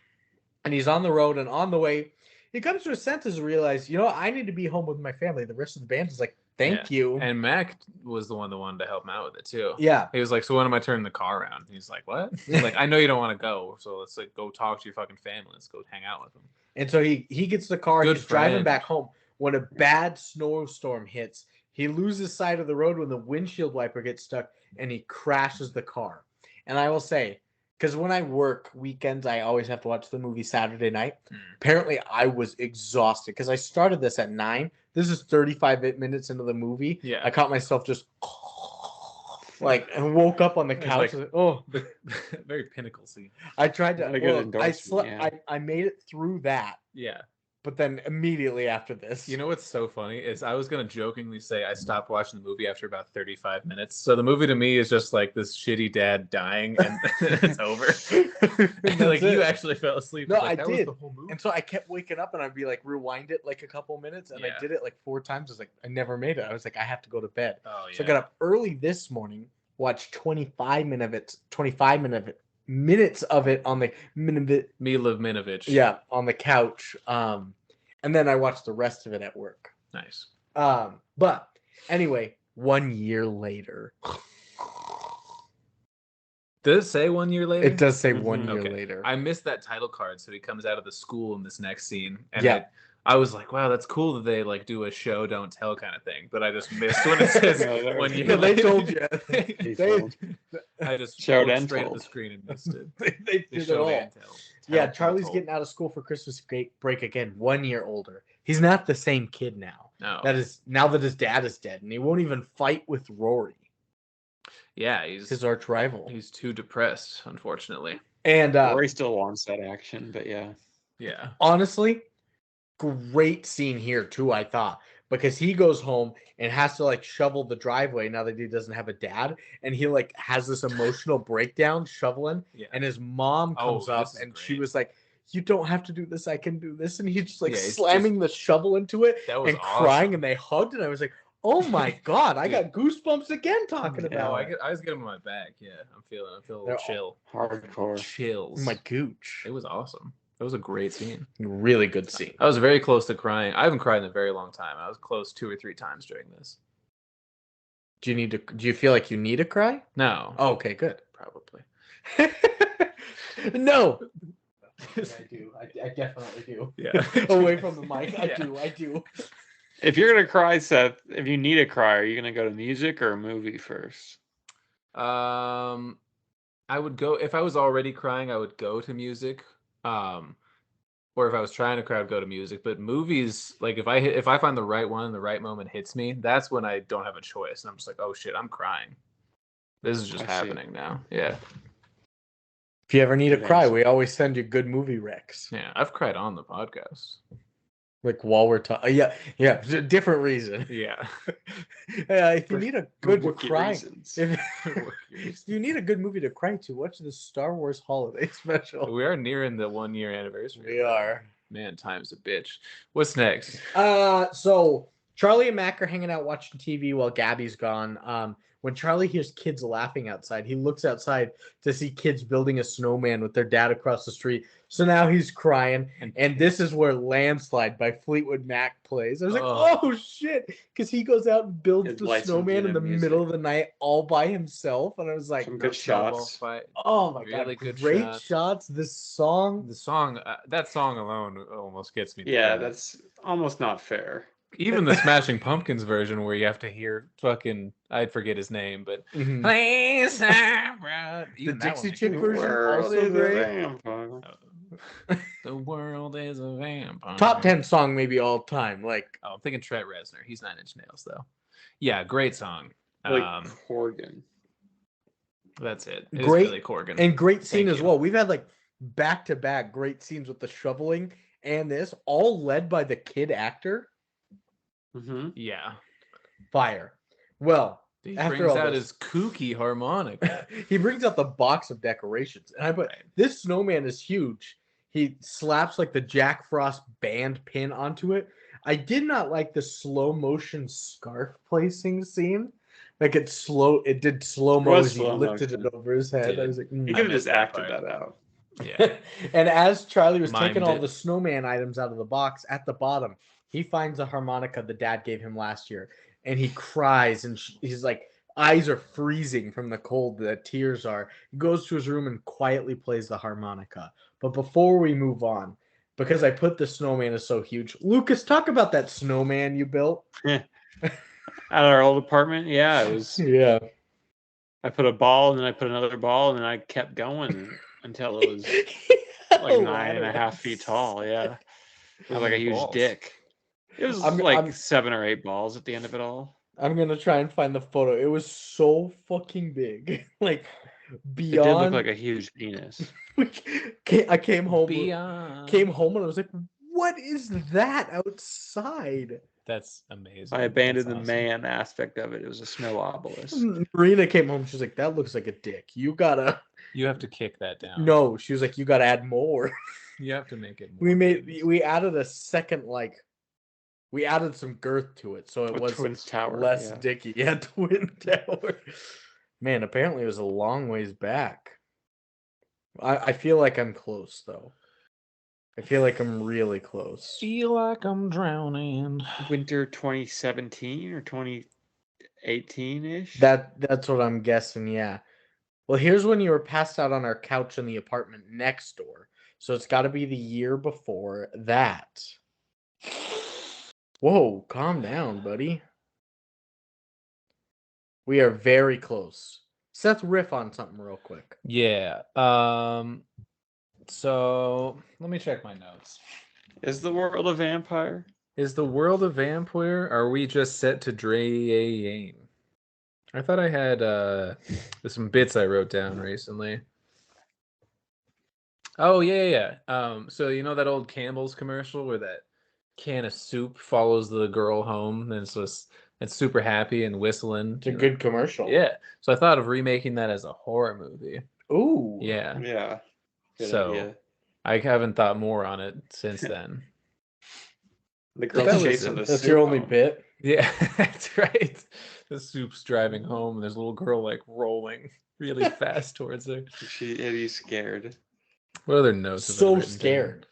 and he's on the road. And on the way, he comes to his senses and realizes, I need to be home with my family. The rest of the band is like, "Thank you." And Mac was the one that wanted to help him out with it too. Yeah. He was like, "So when am I turning the car around?" He's like, "What?" He's like, "I know you don't want to go, so let's like go talk to your fucking family. Let's go hang out with them." And so he gets the car. Good He's driving friend. back home when a bad snowstorm hits. He loses sight of the road when the windshield wiper gets stuck, and he crashes the car. And I will say, because when I work weekends, I always have to watch the movie Saturday night. Apparently, I was exhausted because I started this at 9. This is 35 minutes into the movie. Yeah. I caught myself just and woke up on the It's couch. like- Oh, Very pinnacle scene. I tried to. Not a good I endorsement, slept. yeah. I made it through that, Yeah. but then immediately after this, You know what's so funny is I was gonna jokingly say I stopped watching the movie after about 35 minutes. So the movie to me is just like this shitty dad dying and it's over. And Like that's you it. actually fell asleep. No, Like, I that did. Was the whole movie. And so I kept waking up, and I'd be like, rewind it like a couple minutes, and I Yeah. did it like 4 times. I was like, I never made it. I was like, I have to go to bed. Oh yeah. So I got up early this morning, watched 25 minutes of it on the Mila Minovich. yeah on the couch. And then I watched the rest of it at work. Nice. But anyway, 1 year later, Does it say 1 year later? it does say Mhm. 1 year Okay. later. I missed that title card, so he comes out of the school in this next scene, and Yeah. I was like, "Wow, that's cool that they like do a show don't tell kind of thing." But I just missed when it says No, that 1 was- year. No, they later. told you. He They- told. I just Showed looked and straight at told. the screen and missed it. they They did it showed all. and tell. Yeah, Tell, Charlie's told. getting out of school for Christmas break again, 1 year older. He's not the same kid now. No. That is now that his dad is dead, and he won't even fight with Rory, Yeah, he's his arch rival. he's too depressed, unfortunately. And Rory still wants that action, but yeah. Yeah. honestly, great scene here too, I thought, because he goes home and has to like shovel the driveway now that he doesn't have a dad, and he like has this emotional breakdown shoveling, Yeah. and his mom Oh, comes up this is and she great. was like, "You don't have to do this, I can do this," and he's just like Yeah, he's slamming the shovel into it That was and crying, awesome. and they hugged, and I was like, "Oh my god, I got goosebumps again talking No, about I it." was getting my back. Yeah, I'm feeling a They're little chill. Hardcore. Chills. My gooch. It was awesome. It was a great scene. Really good scene. I was very close to crying. I haven't cried in a very long time. I was close 2 or 3 times during this. Do you feel like you need to cry? No. Oh, okay, good. Probably. No. I do. I definitely do. Yeah. Away from the mic. I Yeah. do. I do. If you're gonna cry, Seth, if you need a cry, are you gonna go to music or a movie first? I would go if I was already crying. I would go to music. Or if I was trying to cry, I'd go to music. But movies, like if I find the right one, the right moment hits me, that's when I don't have a choice, and I'm just like, oh shit, I'm crying. This is just I see. happening now. Yeah, If you ever need to Good cry, answer. we always send you good movie recs. yeah. I've cried on the podcast. Like while we're talking. Yeah. It's a different reason. Yeah. If you need a good Wookiee cry, reasons. if you need a good movie to cry to, watch the Star Wars Holiday Special. We are nearing the 1 year anniversary. We are. Man, time's a bitch. What's next? So Charlie and Mac are hanging out watching TV while Gabby's gone. When Charlie hears kids laughing outside, he looks outside to see kids building a snowman with their dad across the street. So now he's crying, and this is where Landslide by Fleetwood Mac plays. I was like, oh shit, because he goes out and builds His the license snowman in the music. middle of the night all by himself, and I was like, Some good Snowball shots. fight. oh my Really god, good great shots. shots. This song, The song, that song alone almost gets me. To Yeah, cry. that's almost not fair. Even the Smashing Pumpkins version where you have to hear fucking, I forget his name, but Mhm. Please, the the Dixie Chick The version world also is a great. vampire. The world is a vampire. Top 10 song maybe all time. Like, Oh, I'm thinking Trent Reznor. He's 9 Inch Nails though. Yeah, great song. Like Corgan. That's it. It's Great- Billy Corgan. and great scene Thank as you. well. We've had like back-to-back great scenes with the shoveling and this, all led by the kid actor. Mm-hmm. Yeah. Fire. Well, He After brings all out this- his kooky harmonica. he brings out the box of decorations. And I put, Right. this snowman is huge. He slaps like the Jack Frost band pin onto it. I did not like the slow motion scarf placing scene. Like it did slow mo was as he slow lifted motion. it over his head. Did. I was like, He I could have missed just that acted part. that out. Yeah. And as Charlie was taking Mimed all it. the snowman items out of the box, at the bottom, he finds a harmonica the dad gave him last year. And he cries and he's like, eyes are freezing from the cold, the tears are. He goes to his room and quietly plays the harmonica. But before we move on, because I put the snowman is so huge, Lucas, talk about that snowman you built. At our old apartment, yeah, it was. Yeah. I put a ball, and then I put another ball, and then I kept going until it was like 9.5 feet tall. Yeah, it was like a huge Balls. dick. It was I'm- like I'm- 7 or 8 balls at the end of it all. I'm gonna try and find the photo. It was so fucking big. Like It beyond did look like a huge penis. I came home Beyond. and I was like, what is that outside? That's amazing. I abandoned That's the awesome. man aspect of it. It was a snow obelisk. Marina came home, she's like, that looks like a dick. You gotta You have to kick that down. no, she was like, you gotta add more. You have to make it more. We added a second, like we added some girth to it, so it A was Twins Tower, less yeah. dicky. Yeah, Twin Tower. Man, apparently it was a long ways back. I feel like I'm close though. I feel like I'm really close. Feel like I'm drowning. Winter 2017 or 2018-ish? That's what I'm guessing, yeah. Well, here's when you were passed out on our couch in the apartment next door. So it's got to be the year before that. Whoa, calm down, buddy. We are very close. Seth, riff on something real quick. Yeah. So let me check my notes. Is the world a vampire? Is the world a vampire? Are we just set to Drayane? I thought I had some bits I wrote down recently. Oh yeah. So you know that old Campbell's commercial where that can of soup follows the girl home and it's super happy and whistling. It's a good commercial. Yeah. So I thought of remaking that as a horror movie. Ooh. Yeah. Yeah. Good So idea. I haven't thought more on it since then. The That girl's was- chasing the That's soup your only home. bit. Yeah, that's right. The soup's driving home, and there's a little girl like rolling really fast towards her. He's scared. What other notes? have I So written down? scared.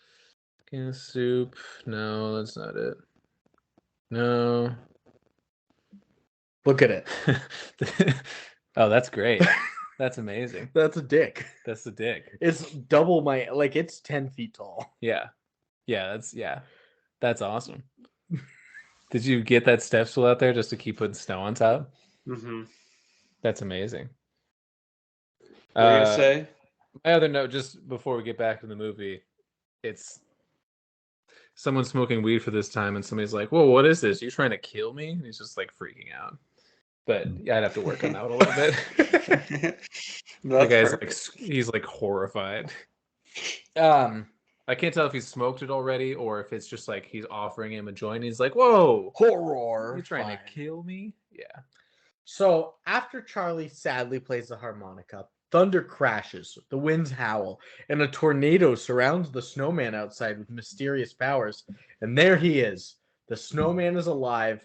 Can of soup. No, that's not it. No. Look at it. Oh, that's great. That's amazing. That's a dick. That's the dick. It's double my like it's 10 feet tall. Yeah. That's awesome. Did you get that step stool out there just to keep putting snow on top? Mm-hmm. That's amazing. What are you gonna say? My other note, just before we get back to the movie, it's someone smoking weed for this time, and somebody's like, "Whoa, what is this? Are you trying to kill me?" And he's just like freaking out. But yeah, I'd have to work on that one a little bit. The guy's like, he's like horrified. I can't tell if he's smoked it already or if it's just like he's offering him a joint. And he's like, "Whoa, Horror. you trying Fine. to kill me?" Yeah. So after Charlie sadly plays the harmonica, thunder crashes, the winds howl, and a tornado surrounds the snowman outside with mysterious powers. And there he is. The snowman is alive,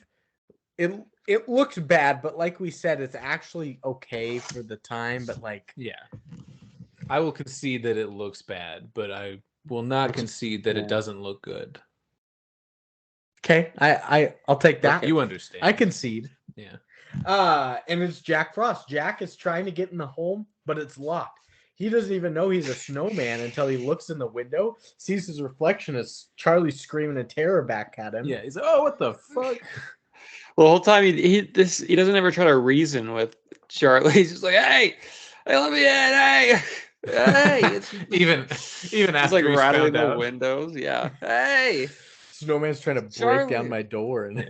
it looks bad, but like we said, it's actually okay for the time. But like, Yeah. I will concede that it looks bad, but I will not concede that it doesn't look good. okay, I'll take that. You understand. I concede. Yeah. And it's Jack Frost. Jack is trying to get in the home, but it's locked. He doesn't even know he's a snowman until he looks in the window, sees his reflection as Charlie screaming in terror back at him. Yeah, he's like, oh, what the fuck? Well, the whole time he doesn't ever try to reason with Charlie. He's just like, hey, let me in, hey, It's even after like he's rattling found the out. windows. Yeah. Hey, Snowman's trying to break Charlie. down my door. And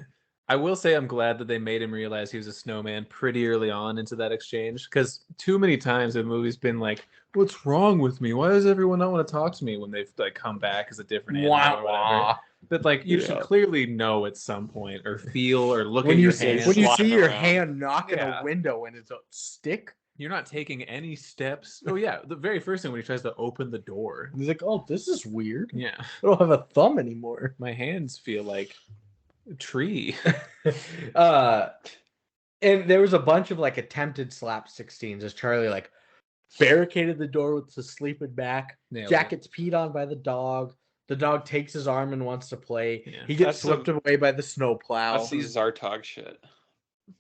I will say I'm glad that they made him realize he was a snowman pretty early on into that exchange, because too many times the movie's been like, what's wrong with me? Why does everyone not want to talk to me when they've like come back as a different animal or whatever? But like you should clearly know at some point or feel or look when at you your see hand. when you see sliding your around. hand knocking Yeah. a window and it's a stick, You're not taking any steps. Oh yeah, the very first thing when he tries to open the door. he's like, "Oh, this is weird. Yeah, I don't have a thumb anymore." my hands feel like a tree. And there was a bunch of like attempted slapstick scenes as Charlie like barricaded the door with the sleeping back. Nailed Jack it. gets peed on by the dog. The dog takes his arm and wants to play. Yeah. He gets That's some- swept away by the snowplow. that's some Zartog shit.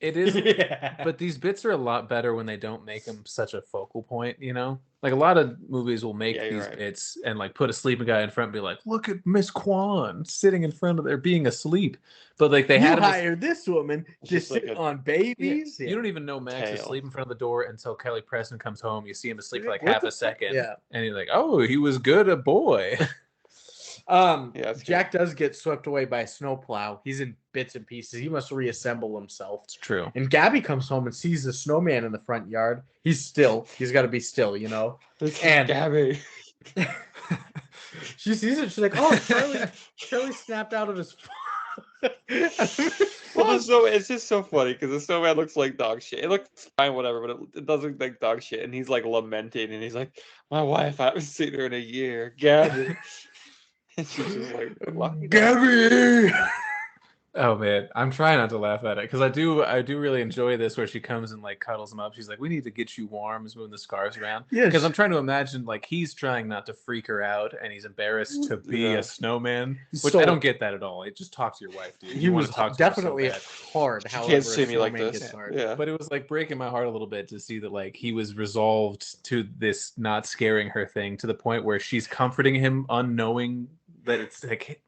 It is, Yeah. but these bits are a lot better when they don't make them such a focal point. You know, like a lot of movies will make Yeah, you're these right. bits and like put a sleeping guy in front and be like, "Look at Miss Kwan sitting in front of there being asleep," but like they you had him as- hired this woman to Just like sit a- on babies. You don't even know Max is Tail. asleep in front of the door until Kelly Preston comes home. You see him asleep for like What half the a second. Yeah. And you're like, oh, he was good a boy. Yeah, that's Jack does get swept away by a snowplow. He's in bits and pieces. He must reassemble himself. It's true. And Gabby comes home and sees the snowman in the front yard. He's still. He's got to be still, you know. And Gabby. she sees it. She's like, "Oh, Charlie snapped out of his." Well, it's just so funny because the snowman looks like dog shit. It looks fine, whatever, but it does look like dog shit. And he's like lamenting, and he's like, "My wife, I haven't seen her in a year, Gabby." And she's just like, "Lucky dog." Gabby. Oh man, I'm trying not to laugh at it because I do really enjoy this where she comes and like cuddles him up. She's like, "We need to get you warm," is moving the scarves around. Yeah, Because I'm trying to imagine like he's trying not to freak her out and he's embarrassed to be Yeah. a snowman, which So- I don't get that at all. It just talk to your wife, dude. He You wanna was talk to her so definitely bad. hard. You However, can't see a me like snowman this. gets hard. Yeah. But it was like breaking my heart a little bit to see that like he was resolved to this not scaring her thing to the point where she's comforting him unknowing that it's like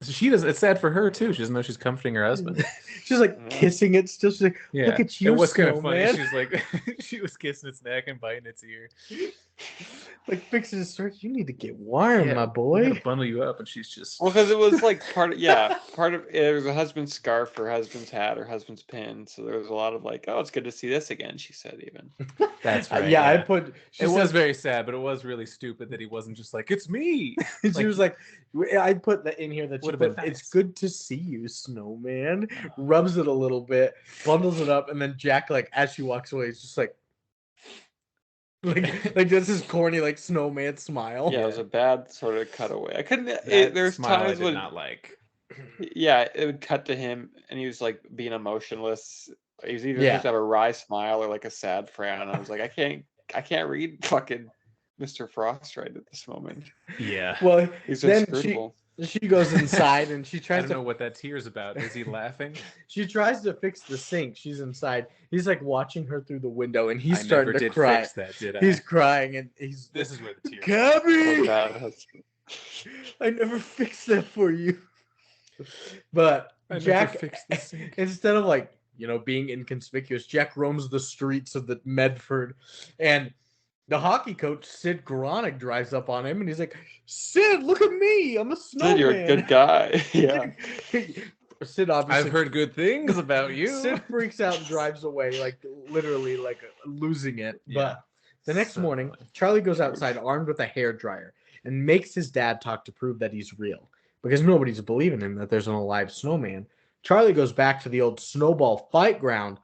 she doesn't. It's sad for her too. She doesn't know she's comforting her husband. She's like Yeah. kissing it still. She's like, Yeah, "Look at you, it was kind of funny. snowman." She's like, she was kissing its neck and biting its ear. Like fixing his shirt. You need to get warm, Yeah, my I'm boy. gonna bundle you up, and she's just. Well, because it was like part of it was a husband's scarf, her husband's hat, her husband's pin. So there was a lot of like, "Oh, it's good to see this again," she said. Even That's right. Yeah, I put. It was very sad, but it was really stupid that he wasn't just like, "It's me." She like- was like, I put that in here that she Would've put, been "It's nice. good to see you, snowman." Rubs it a little bit, bundles it up, and then Jack, like as she walks away, is just like does his corny like snowman smile. yeah, it was a bad sort of cutaway. I couldn't. That There's smile I times did when not like. yeah, it would cut to him, and he was like being emotionless. He was either Yeah. supposed to have a wry smile or like a sad frown. I was like, I can't read fucking Mr. Frost right at this moment. Yeah. Well, He's then inscrutable. she goes inside and she I tries don't to know what that tear's about. Is he laughing? she tries to fix the sink. She's inside. He's like watching her through the window, and he's I starting never to did cry. fix that, did I? He's crying, and he's This is where the tears. Oh, Gabby, God. I never fixed that for you. But I never Jack, fixed the sink. instead of like being inconspicuous, Jack roams the streets of the Medford, and the hockey coach Sid Gronick drives up on him, and he's like, "Sid, look at me, I'm a snowman." Sid, you're a good guy. Yeah. Sid obviously. I've heard good things about you. Sid freaks out and drives away, like literally, like losing it. Yeah. But the next So morning, funny. Charlie goes outside armed with a hairdryer and makes his dad talk to prove that he's real because nobody's believing him that there's an alive snowman. Charlie goes back to the old snowball fight ground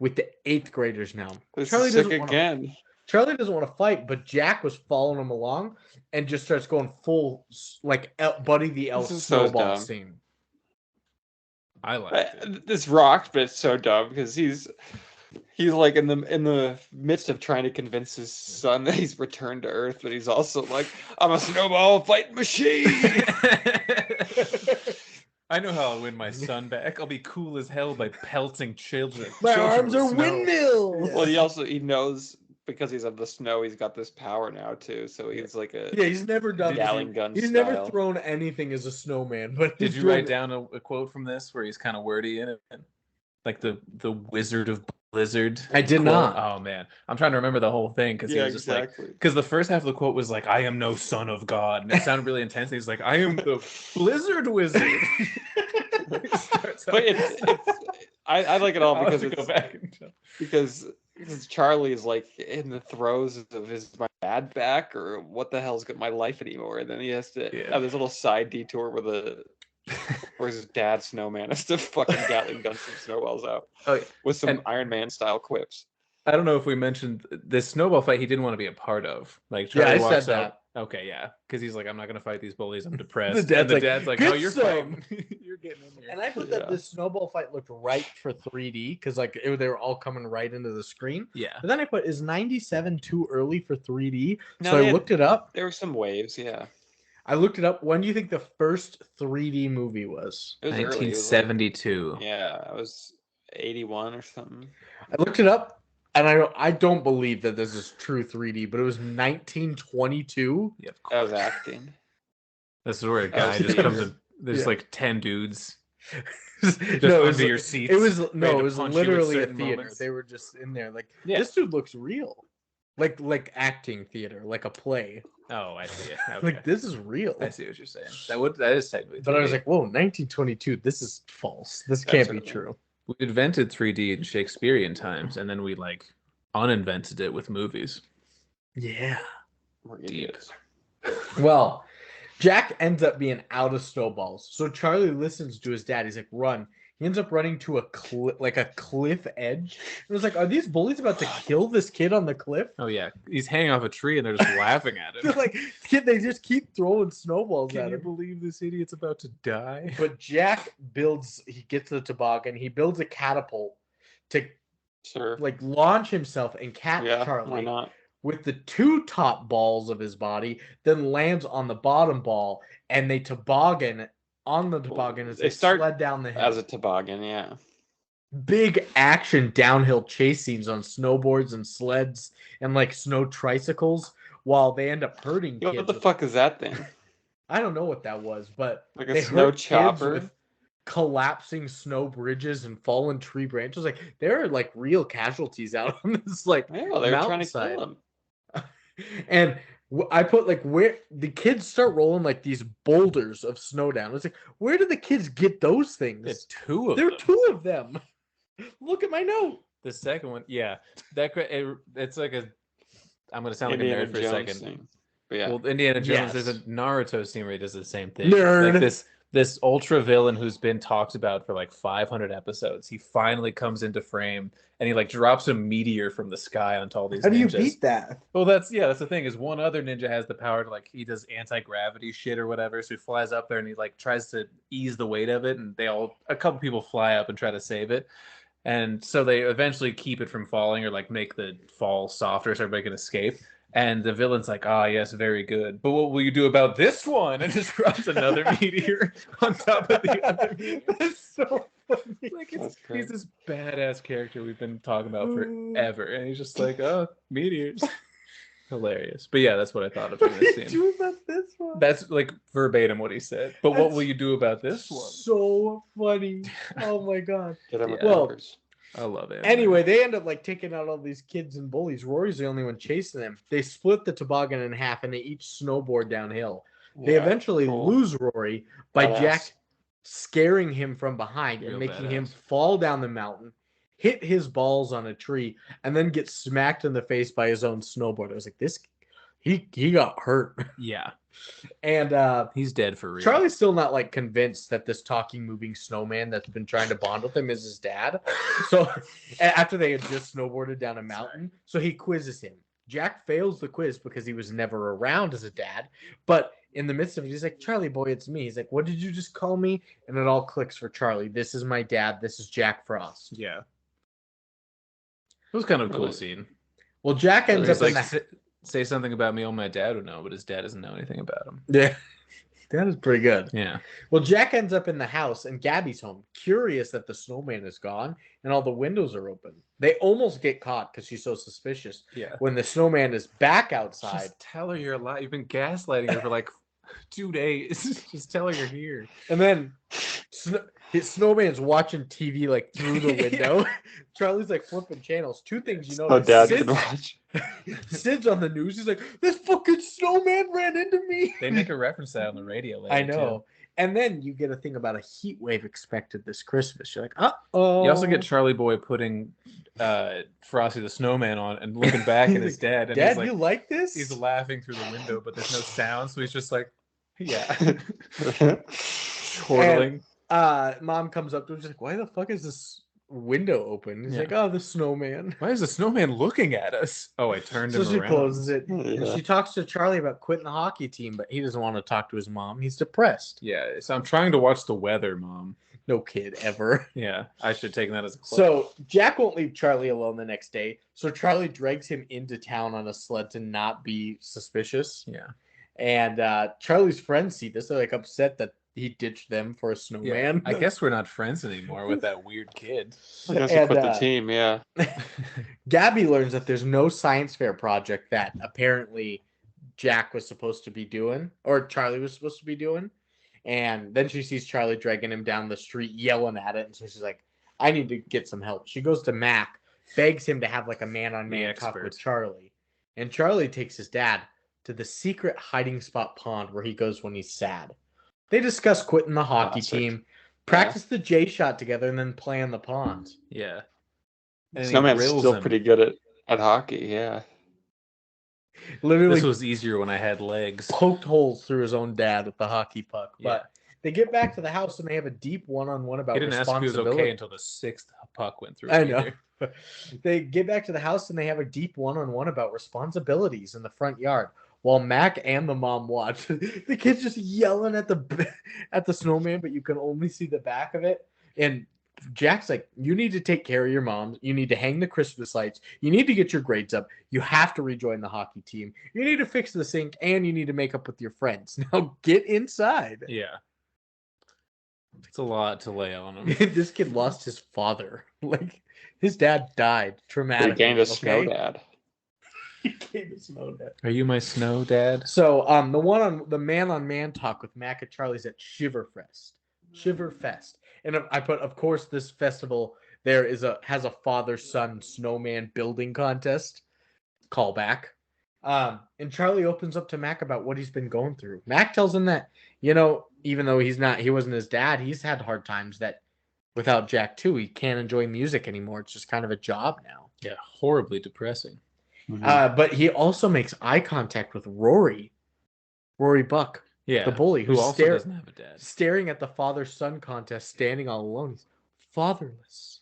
with the 8th graders now. This Charlie is sick doesn't wanna- again. Charlie doesn't want to fight, but Jack was following him along and just starts going full like Buddy the Elf This is so snowball dumb. scene. I liked it. This rocked, but it's so dumb because he's like in the midst of trying to convince his son that he's returned to Earth, but he's also like, I'm a snowball fighting machine. I know how I'll win my son back. I'll be cool as hell by pelting children. My Children arms with are snow. windmills. Well, he knows because he's of the snow, he's got this power now too. So he's like a Yeah, he's never done Gatling gun He's style. never thrown anything as a snowman. But Did he's you doing write it. down a quote from this where he's kind of wordy in it? Like the Wizard of Blizzard. I did quote? not. Oh man, I'm trying to remember the whole thing because he was just like, because the first half of the quote was like, "I am no son of God," and it sounded really intense. He's like, "I am the Blizzard Wizard." But I like it all I'll because have to go it's back and because Charlie is like in the throes of is my dad back or what the hell's got my life anymore, and then he has to have this little side detour where his dad snowman has to fucking Gatling gun some snowballs out with some Iron Man style quips. I don't know if we mentioned this snowball fight he didn't want to be a part of. Like Charlie I walks said out. that. Okay, yeah, because he's like, I'm not gonna fight these bullies. I'm depressed. The and the dad's dad's like, like, no, "Get you're some." fighting. You're getting in here. And I thought that this snowball fight looked right for 3D because they were all coming right into the screen. Yeah. But then I put, is 97 too early for 3D? No, So I looked it up. There were some waves, yeah. I looked it up. When do you think the first 3D movie was? It was early. It was 1972. yeah, it was 81 or something. I looked it up, and I don't believe that this is true 3D, but it was 1922. Yeah, of That course. was acting. This is where a guy just comes in. There's like 10 dudes. Just No, under your seats. It was ready to punch you at literally a certain theater. moments. They were just in there like, Yeah. this dude looks real, like acting theater, like a play. Oh, I see it. Okay. Like this is real. I see what you're saying. That is technically. But I was 3D. like, whoa, 1922. This is false. This That's can't be early. true. We invented 3D in Shakespearean times, and then we like uninvented it with movies. Yeah. We're Deep. idiots. Well, Jack ends up being out of snowballs. So Charlie listens to his dad. He's like, run. He ends up running to a cliff edge. It was like, are these bullies about to kill this kid on the cliff? Oh yeah, he's hanging off a tree, and they're just laughing at They're him. like, they just keep throwing snowballs Can at you him. believe this idiot's about to die? But Jack he gets the toboggan. He builds a catapult to Sure. like launch himself and catch Yeah, why Charlie not? with the two top balls of his body, then lands on the bottom ball, and they toboggan on the toboggan as They they start sled down the hill. As a toboggan, yeah. Big action downhill chase scenes on snowboards and sleds and like snow tricycles while they end up hurting Yo, kids. what the fuck is that thing? I don't know what that was, but Like a they snow hurt kids chopper? with collapsing snow bridges and fallen tree branches. Like there are like real casualties out on this like Yeah, they were trying to mountainside. kill him. And I put like where the kids start rolling like these boulders of snow down. It's like, where do the kids get those things? There's two of There them. are two of them. Look at my note. The second one, yeah, it's like a. I'm gonna sound Indiana like a nerd for a Jones second. thing. But yeah. Well, Indiana Jones, Yes. there's a Naruto scene where he does the same thing. Nerd. Like this ultra villain who's been talked about for like 500 episodes. He finally comes into frame and he like drops a meteor from the sky onto all these How do you ninjas. beat that? Well, that's the thing is one other ninja has the power to like he does anti-gravity shit or whatever. So he flies up there and he like tries to ease the weight of it, and a couple people fly up and try to save it. And so they eventually keep it from falling or like make the fall softer so everybody can escape. And the villain's like, ah, yes, very good. But what will you do about this one? And just drops another meteor on top of the other meteor. That's so funny. Like That's great. he's this badass character we've been talking about forever. And he's just like, oh, meteors. Hilarious. But yeah, that's what I thought of in What this do you scene. do about this one? That's like verbatim what he said. But what That's will you do about this one? So funny. Oh my god. Get him with Yeah. Well, numbers. I love it. Anyway, they end up like taking out all these kids and bullies. Rory's the only one chasing them. They split the toboggan in half and they each snowboard downhill. They Yeah, eventually cool. lose Rory by Badass. Jack scaring him from behind and Real making him badass. fall down the mountain, hit his balls on a tree, and then get smacked in the face by his own snowboard. I was like, this he got hurt. Yeah, And he's dead for real. Charlie's still not like convinced that this talking, moving snowman that's been trying to bond with him is his dad. So after they had just snowboarded down a mountain, so he quizzes him. Jack fails the quiz because he was never around as a dad. But in the midst of it, he's like, Charlie boy, it's me. He's like, what did you just call me? And it all clicks for Charlie. This is my dad. This is Jack Frost. Yeah. It was kind of a cool scene. Well, Jack ends He's up in like, the... say something about me, my dad would know, but his dad doesn't know anything about him. Yeah. That is pretty good. Yeah. Well, Jack ends up in the house, and Gabby's home, curious that the snowman is gone, and all the windows are open. They almost get caught because she's so suspicious. Yeah. When the snowman is back outside. Just tell her you're alive. You've been gaslighting her for like 2 days. Just tell her you're here. And then his snowman's watching TV like through the window. Charlie's like flipping channels. Two things you know. Oh, Dad can watch. Sid's on the news. He's like, this fucking snowman ran into me. They make a reference to that on the radio later. I know. Too. And then you get a thing about a heat wave expected this Christmas. You're like, uh-oh. You also get Charlie Boy putting Frosty the Snowman on and looking back at his dad. And Dad, he's like, you like this? He's laughing through the window, but there's no sound, so he's just like, yeah. Chortling. Mom comes up to him. She's like, why the fuck is this window open? He's like, oh, the snowman. Why is the snowman looking at us? Oh, I turned him around. So she closes it. Yeah. And she talks to Charlie about quitting the hockey team, but he doesn't want to talk to his mom. He's depressed. Yeah, so I'm trying to watch the weather, Mom. No kid ever. Yeah, I should have taken that as a clue. So Jack won't leave Charlie alone the next day. So Charlie drags him into town on a sled to not be suspicious. Yeah. And Charlie's friends see this. They're like upset that he ditched them for a snowman. I guess we're not friends anymore with that weird kid. I guess he quit the team, yeah. Gabby learns that there's no science fair project that apparently Jack was supposed to be doing, or Charlie was supposed to be doing. And then she sees Charlie dragging him down the street, yelling at it. And so she's like, I need to get some help. She goes to Mac, begs him to have like a man-on-man talk with Charlie. And Charlie takes his dad to the secret hiding spot pond where he goes when he's sad. They discuss quitting the hockey team, practice the J shot together, and then play in the pond. Yeah. And Snowman's still pretty good at hockey, yeah. Literally, this was easier when I had legs. Poked holes through his own dad with the hockey puck. Yeah. But they get back to the house and they have a deep one-on-one about responsibility. He didn't ask if he was okay until the 6th puck went through. I know. They get back to the house and they have a deep one-on-one about responsibilities in the front yard. While Mac and the mom watch, the kid's just yelling at the snowman, but you can only see the back of it. And Jack's like, you need to take care of your mom. You need to hang the Christmas lights. You need to get your grades up. You have to rejoin the hockey team. You need to fix the sink, and you need to make up with your friends. Now get inside. Yeah. It's a lot to lay on him. This kid lost his father. Like, his dad died traumatically. He gained a snow dad. He gave a snow dad. Are you my snow dad? So the man-on-man talk with Mac and Charlie's at Shiverfest. And I put, of course, this festival there has a father-son snowman building contest. Callback. And Charlie opens up to Mac about what he's been going through. Mac tells him that, even though he wasn't his dad, he's had hard times that without Jack too. He can't enjoy music anymore. It's just kind of a job now. Yeah, horribly depressing. Mm-hmm. But he also makes eye contact with Rory Buck, the bully, who also doesn't have a dad, staring at the father-son contest, standing all alone. He's fatherless.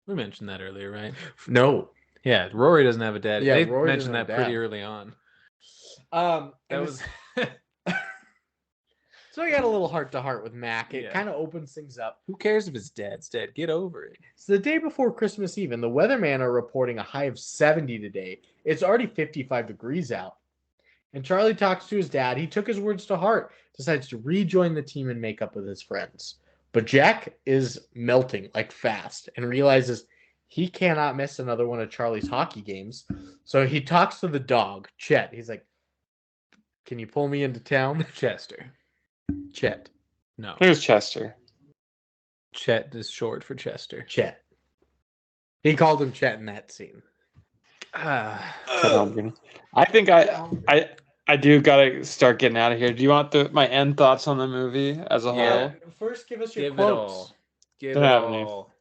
We mentioned that earlier, right? No. Yeah, Rory doesn't have a dad. Yeah, they Rory mentioned that pretty early on. That was. So I got a little heart-to-heart with Mac. It kind of opens things up. Who cares if his dad's dead? Get over it. It's the day before Christmas Eve, and the weatherman are reporting a high of 70 today. It's already 55 degrees out. And Charlie talks to his dad. He took his words to heart, decides to rejoin the team and make up with his friends. But Jack is melting like fast and realizes he cannot miss another one of Charlie's hockey games. So he talks to the dog, Chet. He's like, can you pull me into town? Chester. Chet. No. It was Chester. Chet is short for Chester. Chet. He called him Chet in that scene. I think I do gotta start getting out of here. Do you want my end thoughts on the movie as a whole? First, give us your quotes. Give it all.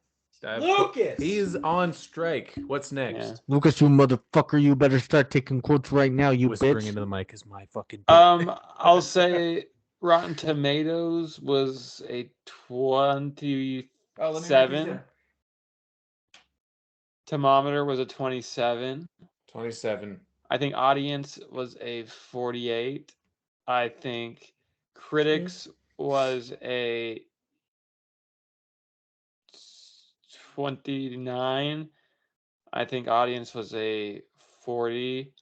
Lucas! He's on strike. What's next? Yeah. Lucas, you motherfucker, you better start taking quotes right now, you Whispering bitch. into the mic is my fucking I'll say Rotten Tomatoes was a 27. Thermometer was a 27. 27. I think audience was a 48. I think critics was a 29. I think audience was a 40.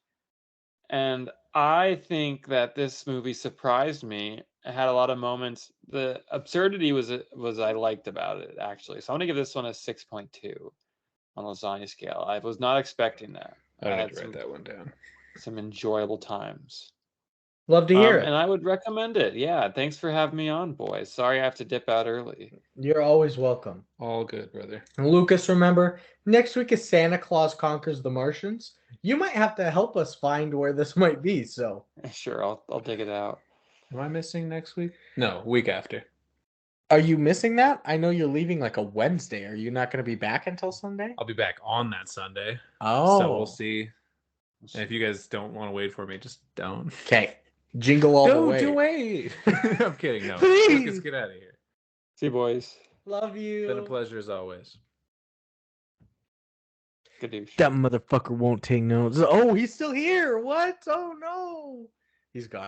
And I think that this movie surprised me. It had a lot of moments. The absurdity was I liked about it, actually. So I'm gonna give this one a 6.2 on the lasagna scale. I was not expecting that. I don't I need had to write that one down. some enjoyable times. Love to hear And it. I would recommend it. Yeah, thanks for having me on, boys. Sorry I have to dip out early. You're always welcome. All good, brother. And Lucas, remember, next week is Santa Claus Conquers the Martians. You might have to help us find where this might be. So, Sure, I'll dig it out. Am I missing next week? No, week after. are you missing that? I know you're leaving like a Wednesday. Are you not going to be back until Sunday? I'll be back on that Sunday. Oh, So we'll see. And if you guys don't want to wait for me, just don't. Okay, jingle all the way. Don't wait. I'm kidding. No, Please. Lucas, get out of here. See you, boys. Love you. Been a pleasure as always. Good douche. That motherfucker won't take notes. Oh, he's still here. What? Oh no, he's gone.